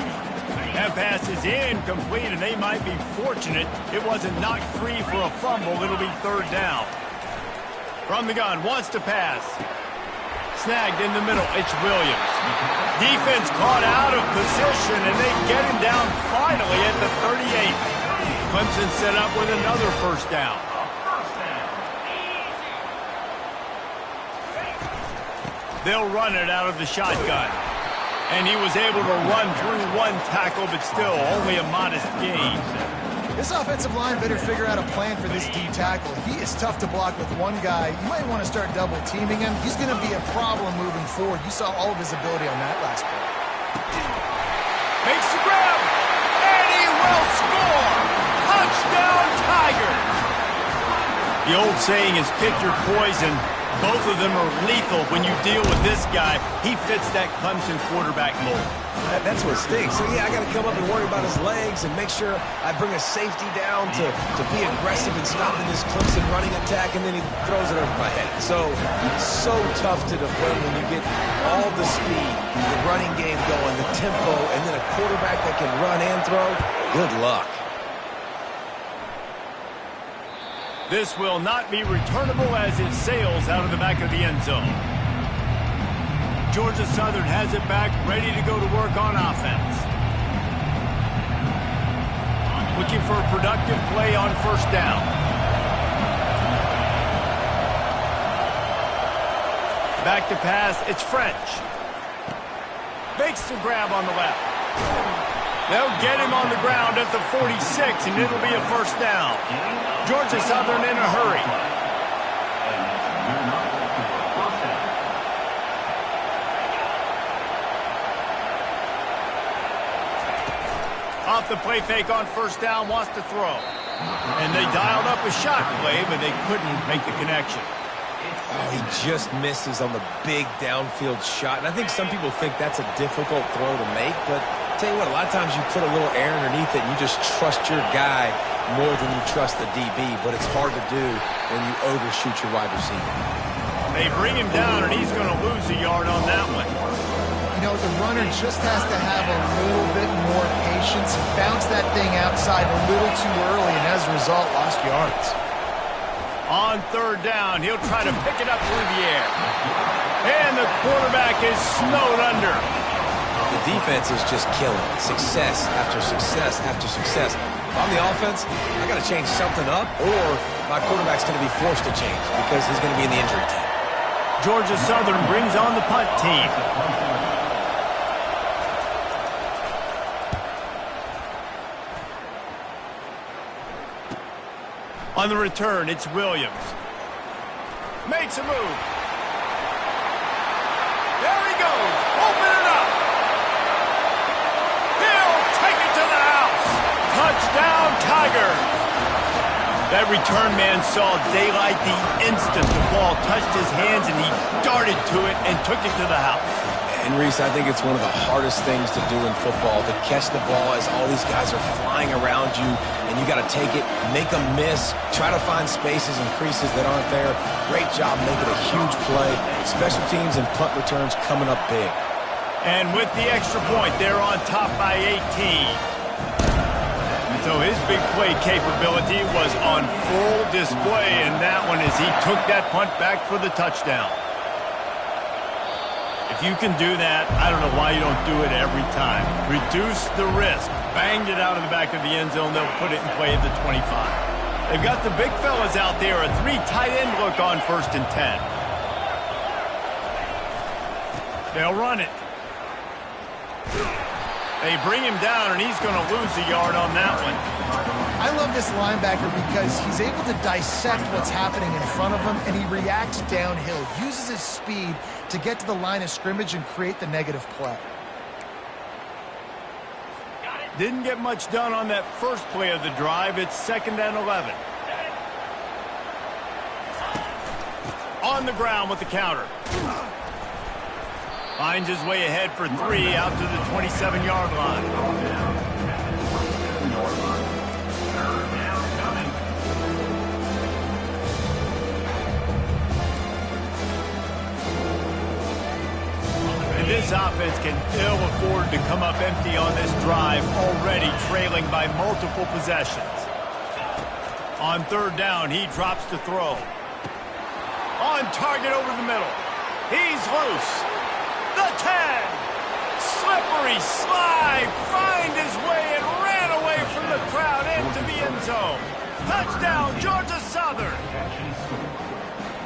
Speaker 1: That pass is incomplete, and they might be fortunate it wasn't knocked free for a fumble. It'll be 3rd down. From the gun, wants to pass. Snagged in the middle, it's Williams. Defense caught out of position, and they get him down finally at the 38. Clemson set up with another 1st down. They'll run it out of the shotgun. And he was able to run through 1 tackle, but still only a modest gain.
Speaker 2: This offensive line better figure out a plan for this D tackle. He is tough to block with one guy. You might want to start double teaming him. He's going to be a problem moving forward. You saw all of his ability on that last play.
Speaker 1: Makes the grab, and he will score! Touchdown, Tiger! The old saying is pick your poison. Both of them are lethal when you deal with this guy. He fits that Clemson quarterback mold.
Speaker 3: That's what stinks. So, yeah, I got to come up and worry about his legs and make sure I bring a safety down to be aggressive in stopping this Clemson running attack, and then he throws it over my head. So tough to defend when you get all the speed, the running game going, the tempo, and then a quarterback that can run and throw. Good luck.
Speaker 1: This will not be returnable as it sails out of the back of the end zone. Georgia Southern has it back, ready to go to work on offense. Looking for a productive play on 1st down. Back to pass, it's French. Makes the grab on the left. They'll get him on the ground at the 46, and it'll be a 1st down. Georgia Southern in a hurry. Off the play fake on 1st down, wants to throw. And they dialed up a shot play, but they couldn't make the connection.
Speaker 3: Oh, he just misses on the big downfield shot. And I think some people think that's a difficult throw to make, but tell you what, a lot of times you put a little air underneath it and you just trust your guy more than you trust the DB, but it's hard to do when you overshoot your wide receiver.
Speaker 1: They bring him down, and he's going to lose a yard on that one.
Speaker 2: You know, the runner just has to have a little bit more patience. Bounce that thing outside a little too early, and as a result, lost yards.
Speaker 1: On 3rd down, he'll try to pick it up through the air. And the quarterback is snowed under.
Speaker 3: The defense is just killing it. Success after success after success. If I'm the offense, I got to change something up, or my quarterback's going to be forced to change because he's going to be in the injury team.
Speaker 1: Georgia Southern brings on the punt team. On the return, it's Williams. Makes a move. There he goes. Open it up. He'll take it to the house. Touchdown, Tiger. That return man saw daylight the instant the ball touched his hands, and he darted to it and took it to the house.
Speaker 3: And, Reese, I think it's one of the hardest things to do in football, to catch the ball as all these guys are flying around you, and you got to take it, make them miss, try to find spaces and creases that aren't there. Great job making a huge play. Special teams and punt returns coming up big.
Speaker 1: And with the extra point, they're on top by 18. So his big play capability was on full display in that one as he took that punt back for the touchdown. If you can do that, I don't know why you don't do it every time. Reduce the risk. Banged it out of the back of the end zone. They'll put it in play at the 25. They've got the big fellas out there. A 3 tight end look on 1st and 10. They'll run it. They bring him down, and he's going to lose a yard on that one.
Speaker 2: I love this linebacker because he's able to dissect what's happening in front of him, and he reacts downhill, uses his speed to get to the line of scrimmage and create the negative play.
Speaker 1: Didn't get much done on that first play of the drive. It's 2nd and 11. On the ground with the counter. Finds his way ahead for 3 out to the 27-yard line. This offense can ill afford to come up empty on this drive, already trailing by multiple possessions. On 3rd down, he drops to throw. On target over the middle. He's loose. The 10. Slippery slide. Find his way and ran away from the crowd into the end zone. Touchdown, Georgia Southern.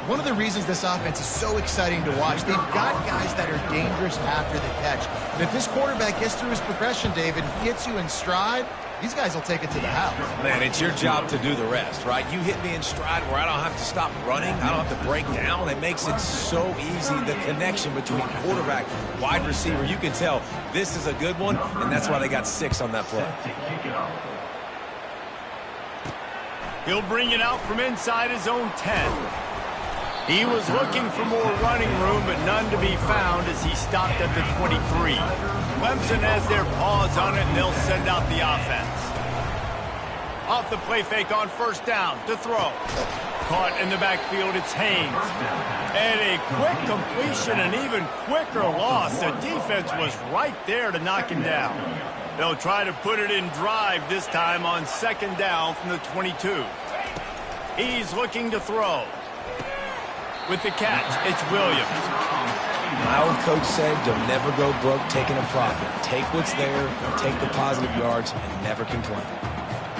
Speaker 2: One of the reasons this offense is so exciting to watch, they've got guys that are dangerous after the catch. And if this quarterback gets through his progression, David, gets you in stride, these guys will take it to the house.
Speaker 3: Man, it's your job to do the rest, right? You hit me in stride where I don't have to stop running. I don't have to break down. It makes it so easy, the connection between quarterback, wide receiver. You can tell this is a good one, and that's why they got 6 on that play.
Speaker 1: He'll bring it out from inside his own 10. He was looking for more running room, but none to be found as he stopped at the 23. Clemson has their paws on it, and they'll send out the offense. Off the play fake on 1st down to throw. Caught in the backfield, it's Haynes. And a quick completion, an even quicker loss. The defense was right there to knock him down. They'll try to put it in drive this time on 2nd down from the 22. He's looking to throw. With the catch, it's Williams.
Speaker 3: My old coach said you'll never go broke taking a profit. Take what's there, take the positive yards, and never complain.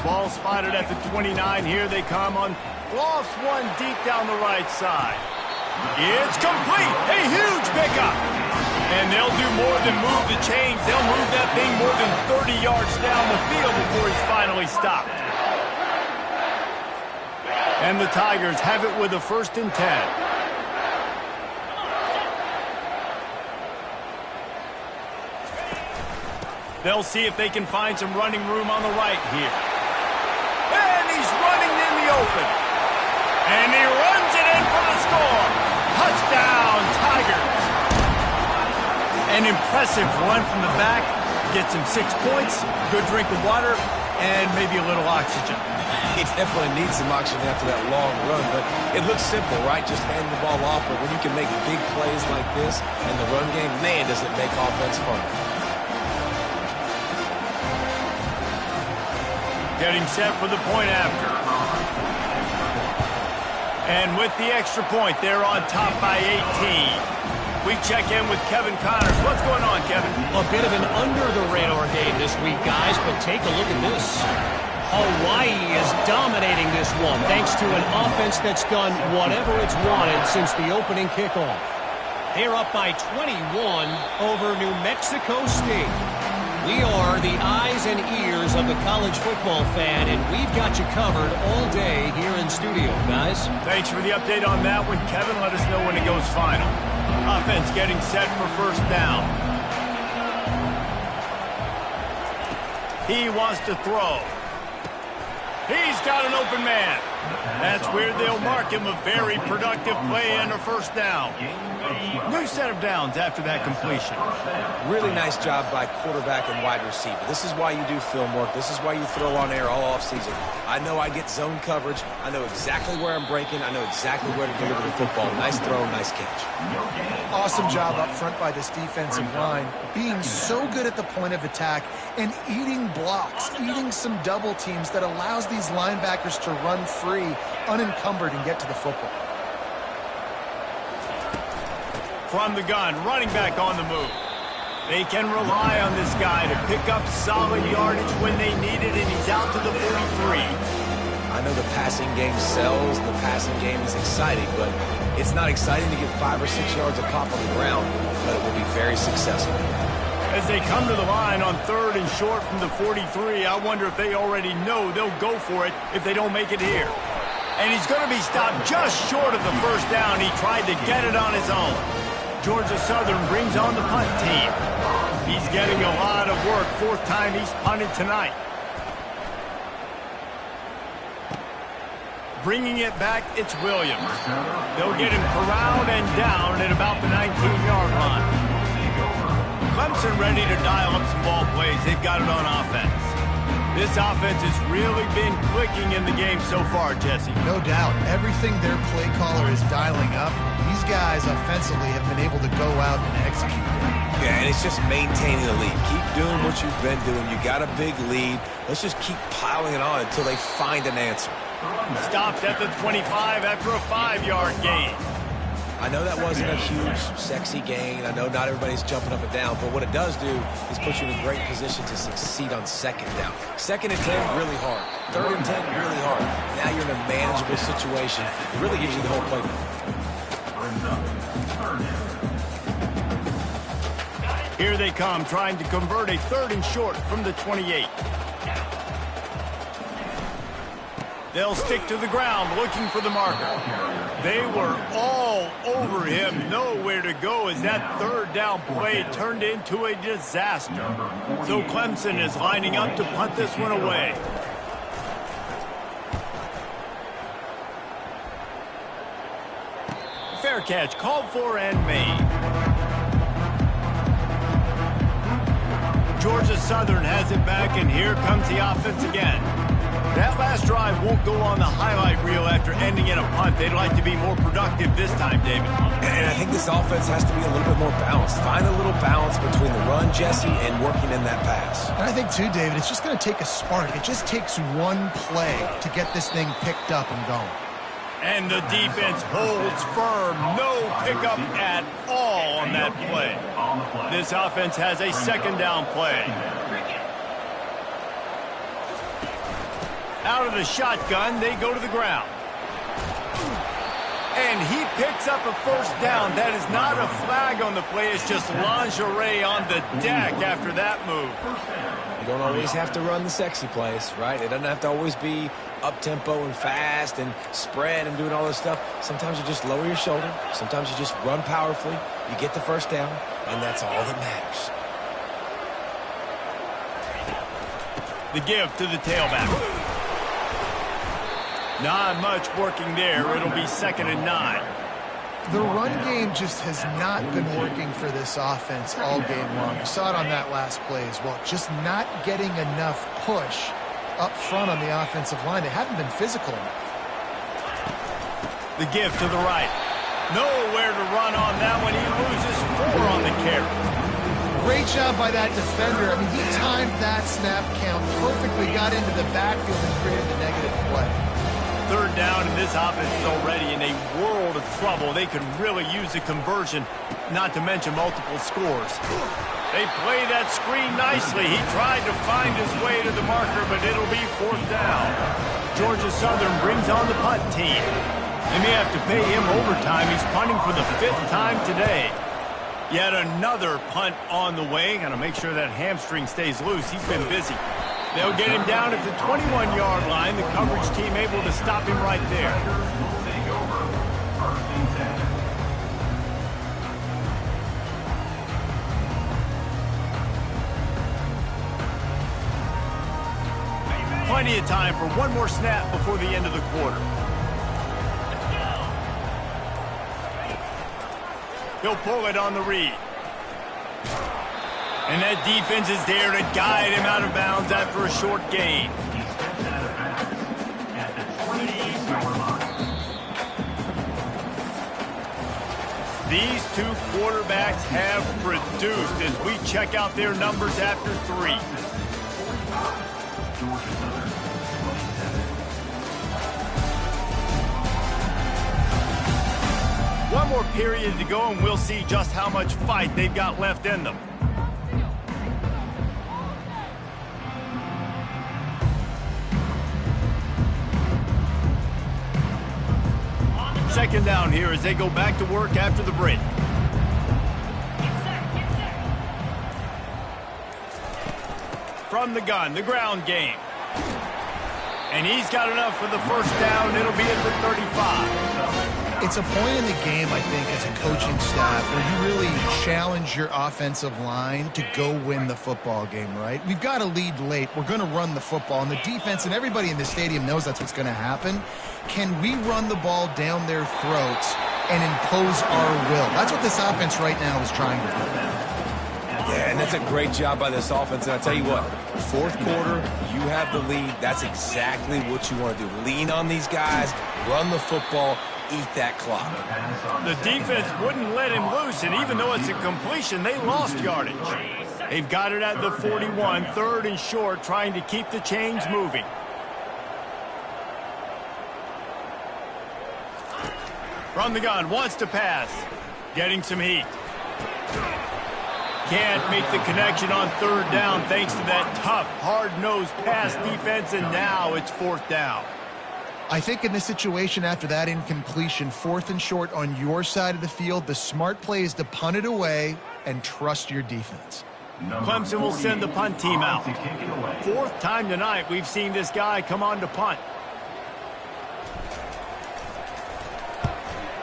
Speaker 1: Ball spotted at the 29. Here they come on. Lofts one deep down the right side. It's complete. A huge pickup. And they'll do more than move the chains. They'll move that thing more than 30 yards down the field before he's finally stopped. And the Tigers have it with a 1st and 10. They'll see if they can find some running room on the right here. And he's running in the open. And he runs it in for the score. Touchdown, Tigers. An impressive run from the back. Gets him 6 points, good drink of water, and maybe a little oxygen.
Speaker 3: He definitely needs some oxygen after that long run, but it looks simple, right? Just hand the ball off, but when you can make big plays like this in the run game, man, does it make offense fun.
Speaker 1: Getting set for the point after. And with the extra point, they're on top by 18. We check in with Kevin Connors. What's going on, Kevin?
Speaker 5: A bit of an under-the-radar game this week, guys, but take a look at this. Hawaii is dominating this one thanks to an offense that's done whatever it's wanted since the opening kickoff. They're up by 21 over New Mexico State. We are the eyes and ears of the college football fan, and we've got you covered all day here in studio, guys.
Speaker 1: Thanks for the update on that one, Kevin. Let us know when it goes final. Offense getting set for 1st down. He wants to throw. He's got an open man. That's where they'll mark him. A very productive play under 1st down. New set of downs after that completion.
Speaker 3: Really nice job by quarterback and wide receiver. This is why you do film work. This is why you throw on air all offseason. I know I get zone coverage. I know exactly where I'm breaking. I know exactly where to deliver the football. Nice throw, nice catch.
Speaker 2: Awesome job up front by this defensive line, being so good at the point of attack and eating blocks, eating some double teams that allows these linebackers to run free, unencumbered, and get to the football.
Speaker 1: From the gun, running back on the move. They can rely on this guy to pick up solid yardage when they need it, and he's out to the 43.
Speaker 3: I know the passing game sells, the passing game is exciting, but it's not exciting to get 5 or 6 yards a pop on the ground, but it will be very successful.
Speaker 1: As they come to the line on 3rd and short from the 43, I wonder if they already know they'll go for it if they don't make it here. And he's going to be stopped just short of the 1st down. He tried to get it on his own. Georgia Southern brings on the punt team. He's getting a lot of work. 4th time he's punted tonight. Bringing it back, it's Williams. They'll get him corralled and down at about the 19-yard line. Clemson ready to dial up some ball plays. They've got it on offense. This offense has really been clicking in the game so far, Jesse.
Speaker 2: No doubt. Everything their play caller is dialing up, these guys offensively have been able to go out and execute.
Speaker 3: Yeah, and it's just maintaining the lead. Keep doing what you've been doing. You got a big lead. Let's just keep piling it on until they find an answer.
Speaker 1: Stopped at the 25 after a 5-yard gain.
Speaker 3: I know that wasn't a huge, sexy gain. I know not everybody's jumping up and down, but what it does do is put you in a great position to succeed on second down. 2nd and 10, really hard. 3rd and 10, really hard. Now you're in a manageable situation. It really gives you the whole playbook.
Speaker 1: Here they come, trying to convert a 3rd and short from the 28. They'll stick to the ground, looking for the marker. They were all over him, nowhere to go as that 3rd down play turned into a disaster. So Clemson is lining up to punt this one away. Fair catch, called for and made. Georgia Southern has it back, and here comes the offense again. That last drive won't go on the highlight reel after ending in a punt. They'd like to be more productive this time, David.
Speaker 3: And I think this offense has to be a little bit more balanced. Find a little balance between the run, Jesse, and working in that pass.
Speaker 2: And I think, too, David, it's just going to take a spark. It just takes one play to get this thing picked up and going.
Speaker 1: And the defense holds firm. No pickup at all on that play. This offense has a 2nd down play. Out of the shotgun, they go to the ground. And he picks up a 1st down. That is not a flag on the play. It's just lingerie on the deck after that move.
Speaker 3: You don't always have to run the sexy plays, right? It doesn't have to always be up-tempo and fast and spread and doing all this stuff. Sometimes you just lower your shoulder. Sometimes you just run powerfully. You get the 1st down, and that's all that matters.
Speaker 1: The give to the tailback. Not much working there. It'll be 2nd and 9.
Speaker 2: The run game just has not been working for this offense all game long. You saw it on that last play as well. Just not getting enough push up front on the offensive line. They haven't been physical enough.
Speaker 1: The give to the right. Nowhere to run on that one. He loses 4 on the carry.
Speaker 2: Great job by that defender. I mean, he timed that snap count perfectly, got into the backfield and created the negative play.
Speaker 1: 3rd down, and this offense is already in a world of trouble. They could really use a conversion, not to mention multiple scores. They play that screen nicely. He tried to find his way to the marker, but it'll be 4th down. Georgia Southern brings on the punt team. They may have to pay him overtime. He's punting for the 5th time today. Yet another punt on the way. Got to make sure that hamstring stays loose. He's been busy. They'll get him down at the 21-yard line. The coverage team able to stop him right there. Plenty of time for one more snap before the end of the quarter. He'll pull it on the read. And that defense is there to guide him out of bounds after a short gain. These 2 quarterbacks have produced as we check out their numbers after 3. One more period to go, and we'll see just how much fight they've got left in them. Second down here as they go back to work after the break. From the gun, the ground game. And he's got enough for the 1st down. It'll be at the 35.
Speaker 2: It's a point in the game, I think, as a coaching staff where you really challenge your offensive line to go win the football game, right? We've got to lead late. We're going to run the football. And the defense and everybody in the stadium knows that's what's going to happen. Can we run the ball down their throats and impose our will? That's what this offense right now is trying to do.
Speaker 3: Yeah, and that's a great job by this offense. And I'll tell you what, fourth quarter, you have the lead. That's exactly what you want to do. Lean on these guys, run the football, eat that clock.
Speaker 1: The defense wouldn't let him loose, and even though it's a completion, they lost yardage. They've got it at the 41, third and short, trying to keep the chains moving. From the gun, wants to pass. Getting some heat. Can't make the connection on third down thanks to that tough, hard-nosed pass defense, and now it's fourth down.
Speaker 2: I think in this situation after that incompletion, fourth and short on your side of the field, the smart play is to punt it away and trust your defense.
Speaker 1: Clemson will send the punt team out. Fourth time tonight we've seen this guy come on to punt.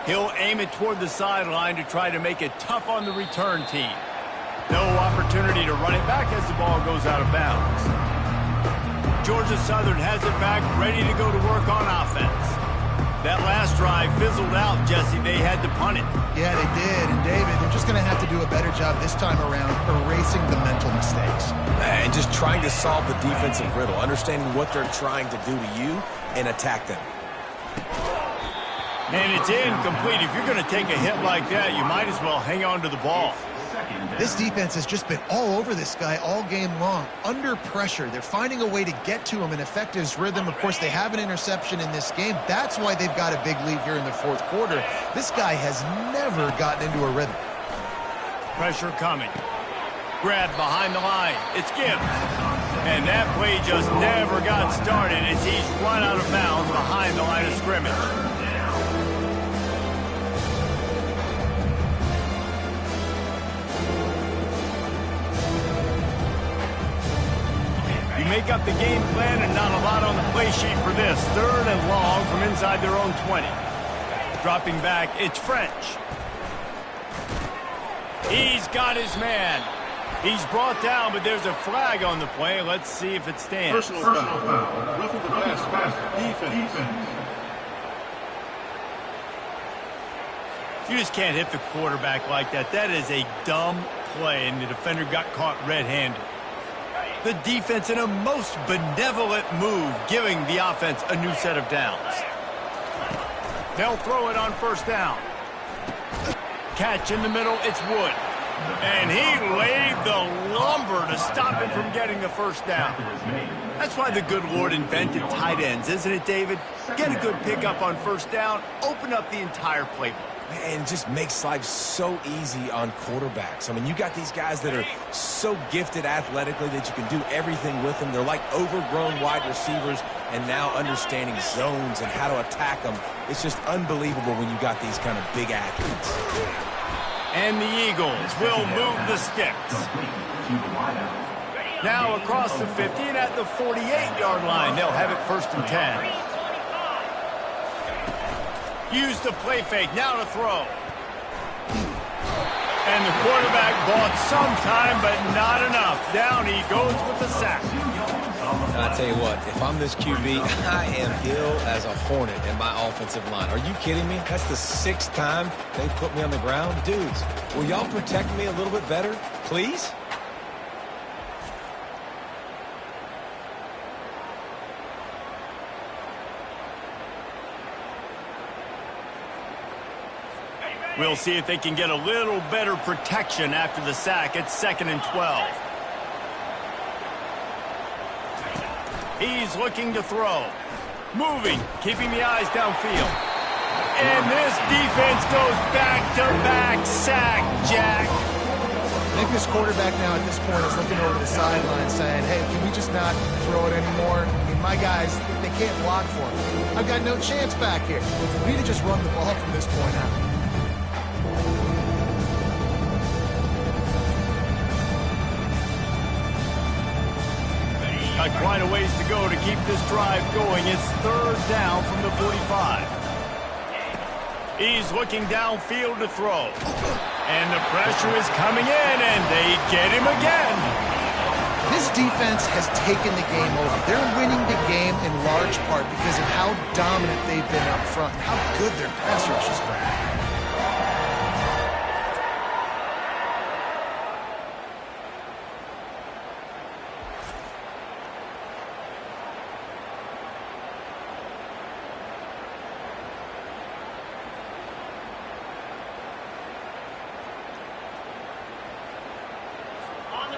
Speaker 1: He'll aim it toward the sideline to try to make it tough on the return team. No opportunity to run it back as the ball goes out of bounds. Georgia Southern has it back, ready to go to work on offense. That last drive fizzled out, Jesse. They had to punt it.
Speaker 2: Yeah, they did. And, David, they're just going to have to do a better job this time around erasing the mental mistakes.
Speaker 3: And just trying to solve the defensive riddle, understanding what they're trying to do to you and attack them.
Speaker 1: And it's incomplete. If you're going to take a hit like that, you might as well hang on to the ball.
Speaker 2: This defense has just been all over this guy all game long. Under pressure, they're finding a way to get to him and affect his rhythm. Of course, they have an interception in this game. That's why they've got a big lead here in the fourth quarter. This guy has never gotten into a rhythm.
Speaker 1: Pressure coming. Grab behind the line. It's Gibbs. And that play just never got started as he's run out of bounds behind the line of scrimmage. You make up the game plan and not a lot on the play sheet for this. Third and long from inside their own 20. Dropping back, it's French. He's got his man. He's brought down, but there's a flag on the play. Let's see if it stands.
Speaker 4: Personal foul. Roughing the pass. Defense.
Speaker 1: You just can't hit the quarterback like that. That is a dumb play, and the defender got caught red-handed. The defense in a most benevolent move, giving the offense a new set of downs. They'll throw it on first down. Catch in the middle, it's Wood. And he laid the lumber to stop him from getting the first down. That's why the good Lord invented tight ends, isn't it, David? Get a good pickup on first down, open up the entire playbook.
Speaker 3: And just makes life so easy on quarterbacks. I mean, you got these guys that are so gifted athletically that you can do everything with them. They're like overgrown wide receivers, and now understanding zones and how to attack them. It's just unbelievable when you got these kind of big athletes.
Speaker 1: And the Eagles will move the sticks. Now across the 50 and at the 48-yard line, they'll have it first and 10. Use the play fake, now to throw. And the quarterback bought some time, but not enough. Down he goes with the sack.
Speaker 3: I tell you what, if I'm this QB, I am ill as a hornet in my offensive line. Are you kidding me? That's the 6th time they put me on the ground. Dudes, will y'all protect me a little bit better, please?
Speaker 1: We'll see if they can get a little better protection after the sack. It's 2nd and 12. He's looking to throw. Moving, keeping the eyes downfield. And this defense goes back-to-back sack, Jack.
Speaker 2: I think this quarterback now at this point is looking over the sideline saying, hey, can we just not throw it anymore? I mean, my guys, they can't block for me. I've got no chance back here. We need to just run the ball from this point out.
Speaker 1: Got quite a ways to go to keep this drive going. It's 3rd down from the 45. He's looking downfield to throw. And the pressure is coming in, and they get him again.
Speaker 2: This defense has taken the game over. They're winning the game in large part because of how dominant they've been up front and how good their pass rush has been.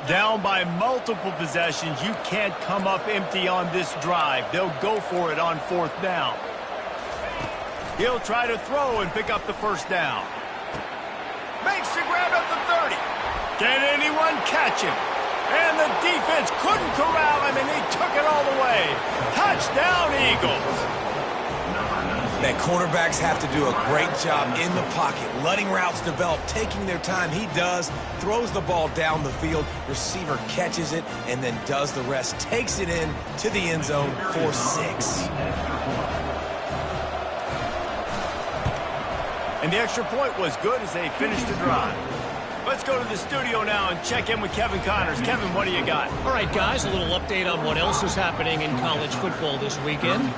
Speaker 1: Down by multiple possessions, you can't come up empty on this drive. They'll go for it on 4th down. He'll try to throw and pick up the 1st down. Makes the grab at the 30. Can anyone catch him? And the defense couldn't corral him, and he took it all the way. Touchdown, Eagles.
Speaker 3: That quarterbacks have to do a great job in the pocket, letting routes develop, taking their time. He does, throws the ball down the field, receiver catches it, and then does the rest, takes it in to the end zone for 6.
Speaker 1: And the extra point was good as they finished the drive. Let's go to the studio now and check in with Kevin Connors. Kevin, what do you got?
Speaker 5: All right, guys, a little update on what else is happening in college football this weekend.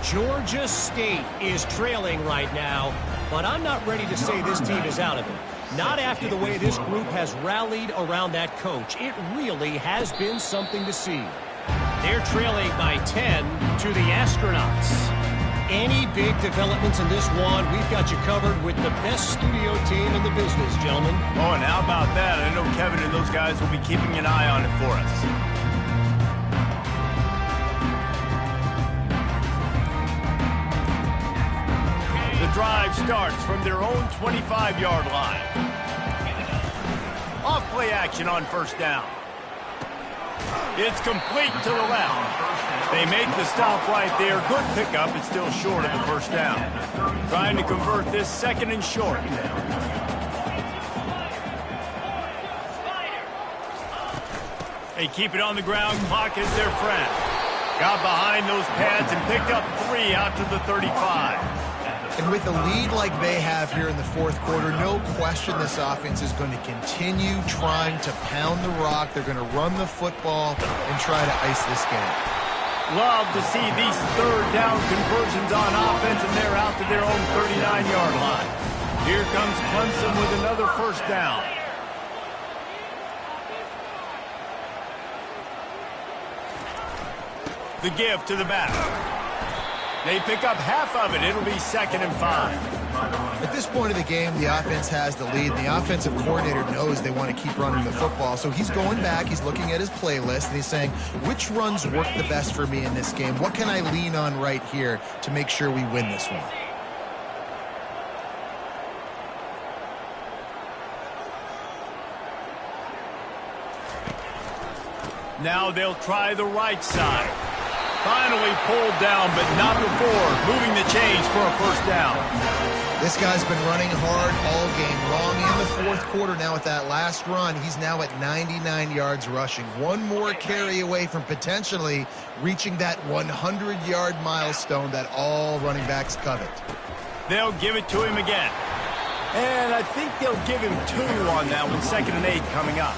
Speaker 5: Georgia State is trailing right now, but I'm not ready to say this team is out of it. Not after the way this group has rallied around that coach. It really has been something to see. They're trailing by 10 to the Astronauts. Any big developments in this one, we've got you covered with the best studio team in the business, gentlemen.
Speaker 1: Oh, and how about that? I know Kevin and those guys will be keeping an eye on it for us. The drive starts from their own 25-yard line. Off play action on 1st down. It's complete to the left. They make the stop right there. Good pickup. It's still short of the 1st down. Trying to convert this 2nd and short. They keep it on the ground. Clock is their friend. Got behind those pads and picked up 3 out to the 35.
Speaker 2: And with a lead like they have here in the 4th quarter, no question this offense is going to continue trying to pound the rock. They're going to run the football and try to ice this game.
Speaker 1: Love to see these 3rd down conversions on offense, and they're out to their own 39-yard line. Here comes Clemson with another 1st down. The give to the back. They pick up half of it. It'll be 2nd and 5.
Speaker 2: At this point of the game, the offense has the lead. The offensive coordinator knows they want to keep running the football. So he's going back, he's looking at his playlist, and he's saying, which runs work the best for me in this game? What can I lean on right here to make sure we win this one?
Speaker 1: Now they'll try the right side. Finally pulled down, but not before moving the chains for a 1st down.
Speaker 2: This guy's been running hard all game long in the 4th quarter. Now with that last run, he's now at 99 yards rushing. One more carry away from potentially reaching that 100-yard milestone that all running backs covet.
Speaker 1: They'll give it to him again. And I think they'll give him 2 on that one. 2nd and 8 coming up.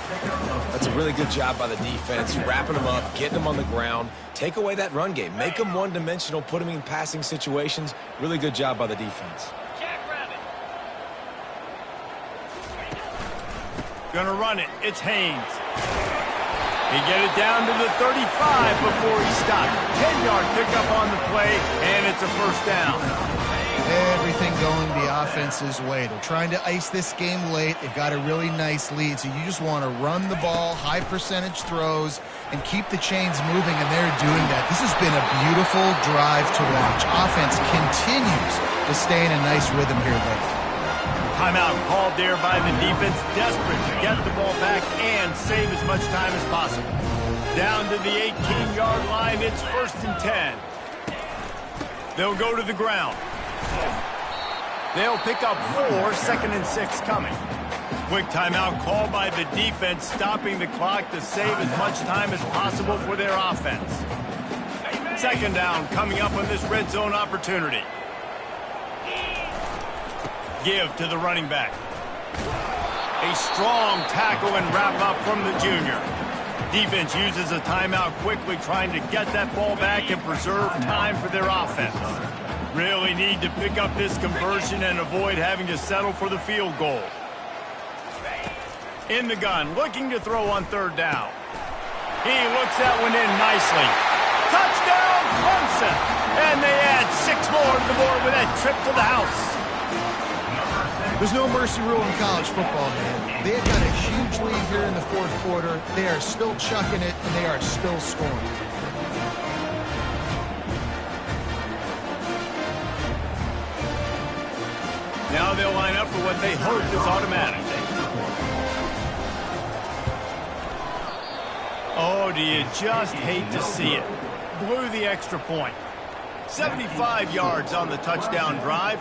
Speaker 3: That's a really good job by the defense, wrapping them up, getting them on the ground. Take away that run game. Make them one-dimensional, put them in passing situations. Really good job by the defense.
Speaker 1: Gonna run it. It's Haynes. He get it down to the 35 before he stopped. 10-yard pickup on the play, and it's a 1st down.
Speaker 2: Everything going the offense's way. They're trying to ice this game late. They've got a really nice lead, so you just want to run the ball, high percentage throws, and keep the chains moving, and they're doing that. This has been a beautiful drive to watch. Offense continues to stay in a nice rhythm here late.
Speaker 1: Timeout called there by the defense, desperate to get the ball back and save as much time as possible. Down to the 18-yard line, it's 1st and 10. They'll go to the ground. They'll pick up 4, 2nd and 6 coming. Quick timeout called by the defense, stopping the clock to save as much time as possible for their offense. 2nd down coming up on this red zone opportunity. Give to the running back. A strong tackle and wrap up from the junior. Defense uses a timeout quickly, trying to get that ball back and preserve time for their offense. Really need to pick up this conversion and avoid having to settle for the field goal. In the gun, looking to throw on third down. He looks that one in nicely. Touchdown, Clemson! And they add 6 more to the board with that trip to the house.
Speaker 2: There's no mercy rule in college football, man. They have got a huge lead here in the fourth quarter. They are still chucking it, and they are still scoring.
Speaker 1: Now they'll line up for what they hope is automatic. Oh, do you just hate to see it? Blew the extra point. 75 yards on the touchdown drive,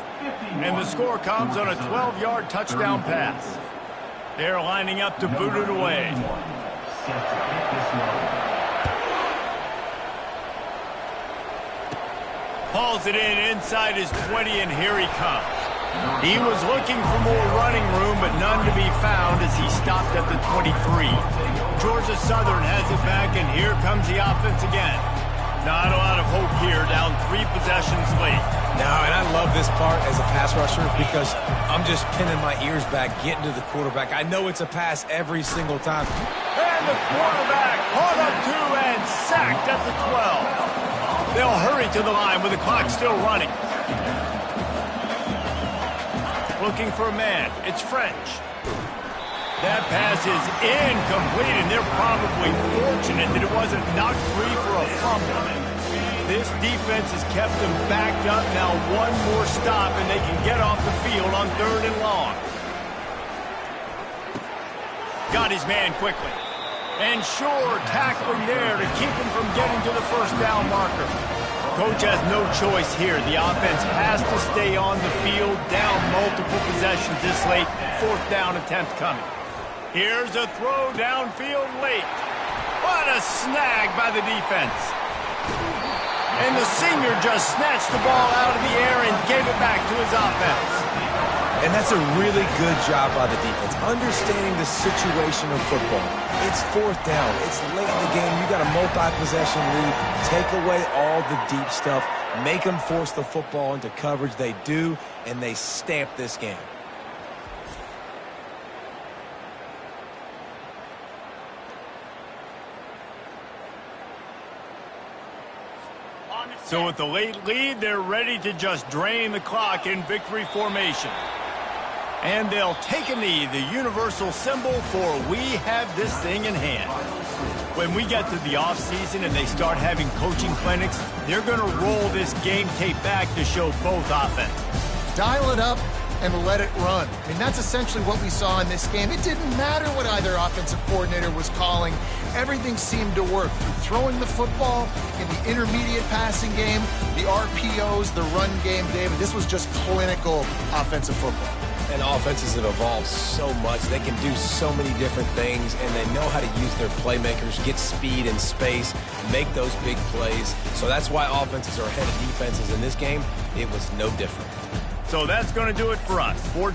Speaker 1: and the score comes on a 12-yard touchdown pass. They're lining up to boot it away. Hauls it in inside his 20, and here he comes. He was looking for more running room, but none to be found as he stopped at the 23. Georgia Southern has it back, and here comes the offense again. Not a lot of hope here, down 3 possessions late.
Speaker 3: No, and I love this part as a pass rusher because I'm just pinning my ears back, getting to the quarterback. I know it's a pass every single time.
Speaker 1: And the quarterback caught up 2 and sacked at the 12. They'll hurry to the line with the clock still running. Looking for a man. It's French. That pass is incomplete, and they're probably fortunate that it wasn't knocked free for a fumble. This defense has kept them backed up. Now one more stop, and they can get off the field on 3rd and long. Got his man quickly. And sure, tackling there to keep him from getting to the first down marker. Coach has no choice here. The offense has to stay on the field, down multiple possessions this late. 4th down attempt coming. Here's a throw downfield late. What a snag by the defense. And the senior just snatched the ball out of the air and gave it back to his offense.
Speaker 3: And that's a really good job by the defense, understanding the situation of football. It's 4th down. It's late in the game. You got a multi-possession lead. Take away all the deep stuff. Make them force the football into coverage. They do, and they stamp this game.
Speaker 1: So with the late lead, they're ready to just drain the clock in victory formation. And they'll take a knee, the universal symbol for we have this thing in hand. When we get to the offseason and they start having coaching clinics, they're going to roll this game tape back to show both offenses.
Speaker 2: Dial it up and let it run. I mean, that's essentially what we saw in this game. It didn't matter what either offensive coordinator was calling. Everything seemed to work. Throwing the football in the intermediate passing game, the RPOs, the run game, David. This was just clinical offensive football.
Speaker 3: And offenses have evolved so much. They can do so many different things, and they know how to use their playmakers, get speed and space, make those big plays. So that's why offenses are ahead of defenses in this game. It was no different.
Speaker 1: So that's going to do it for us. For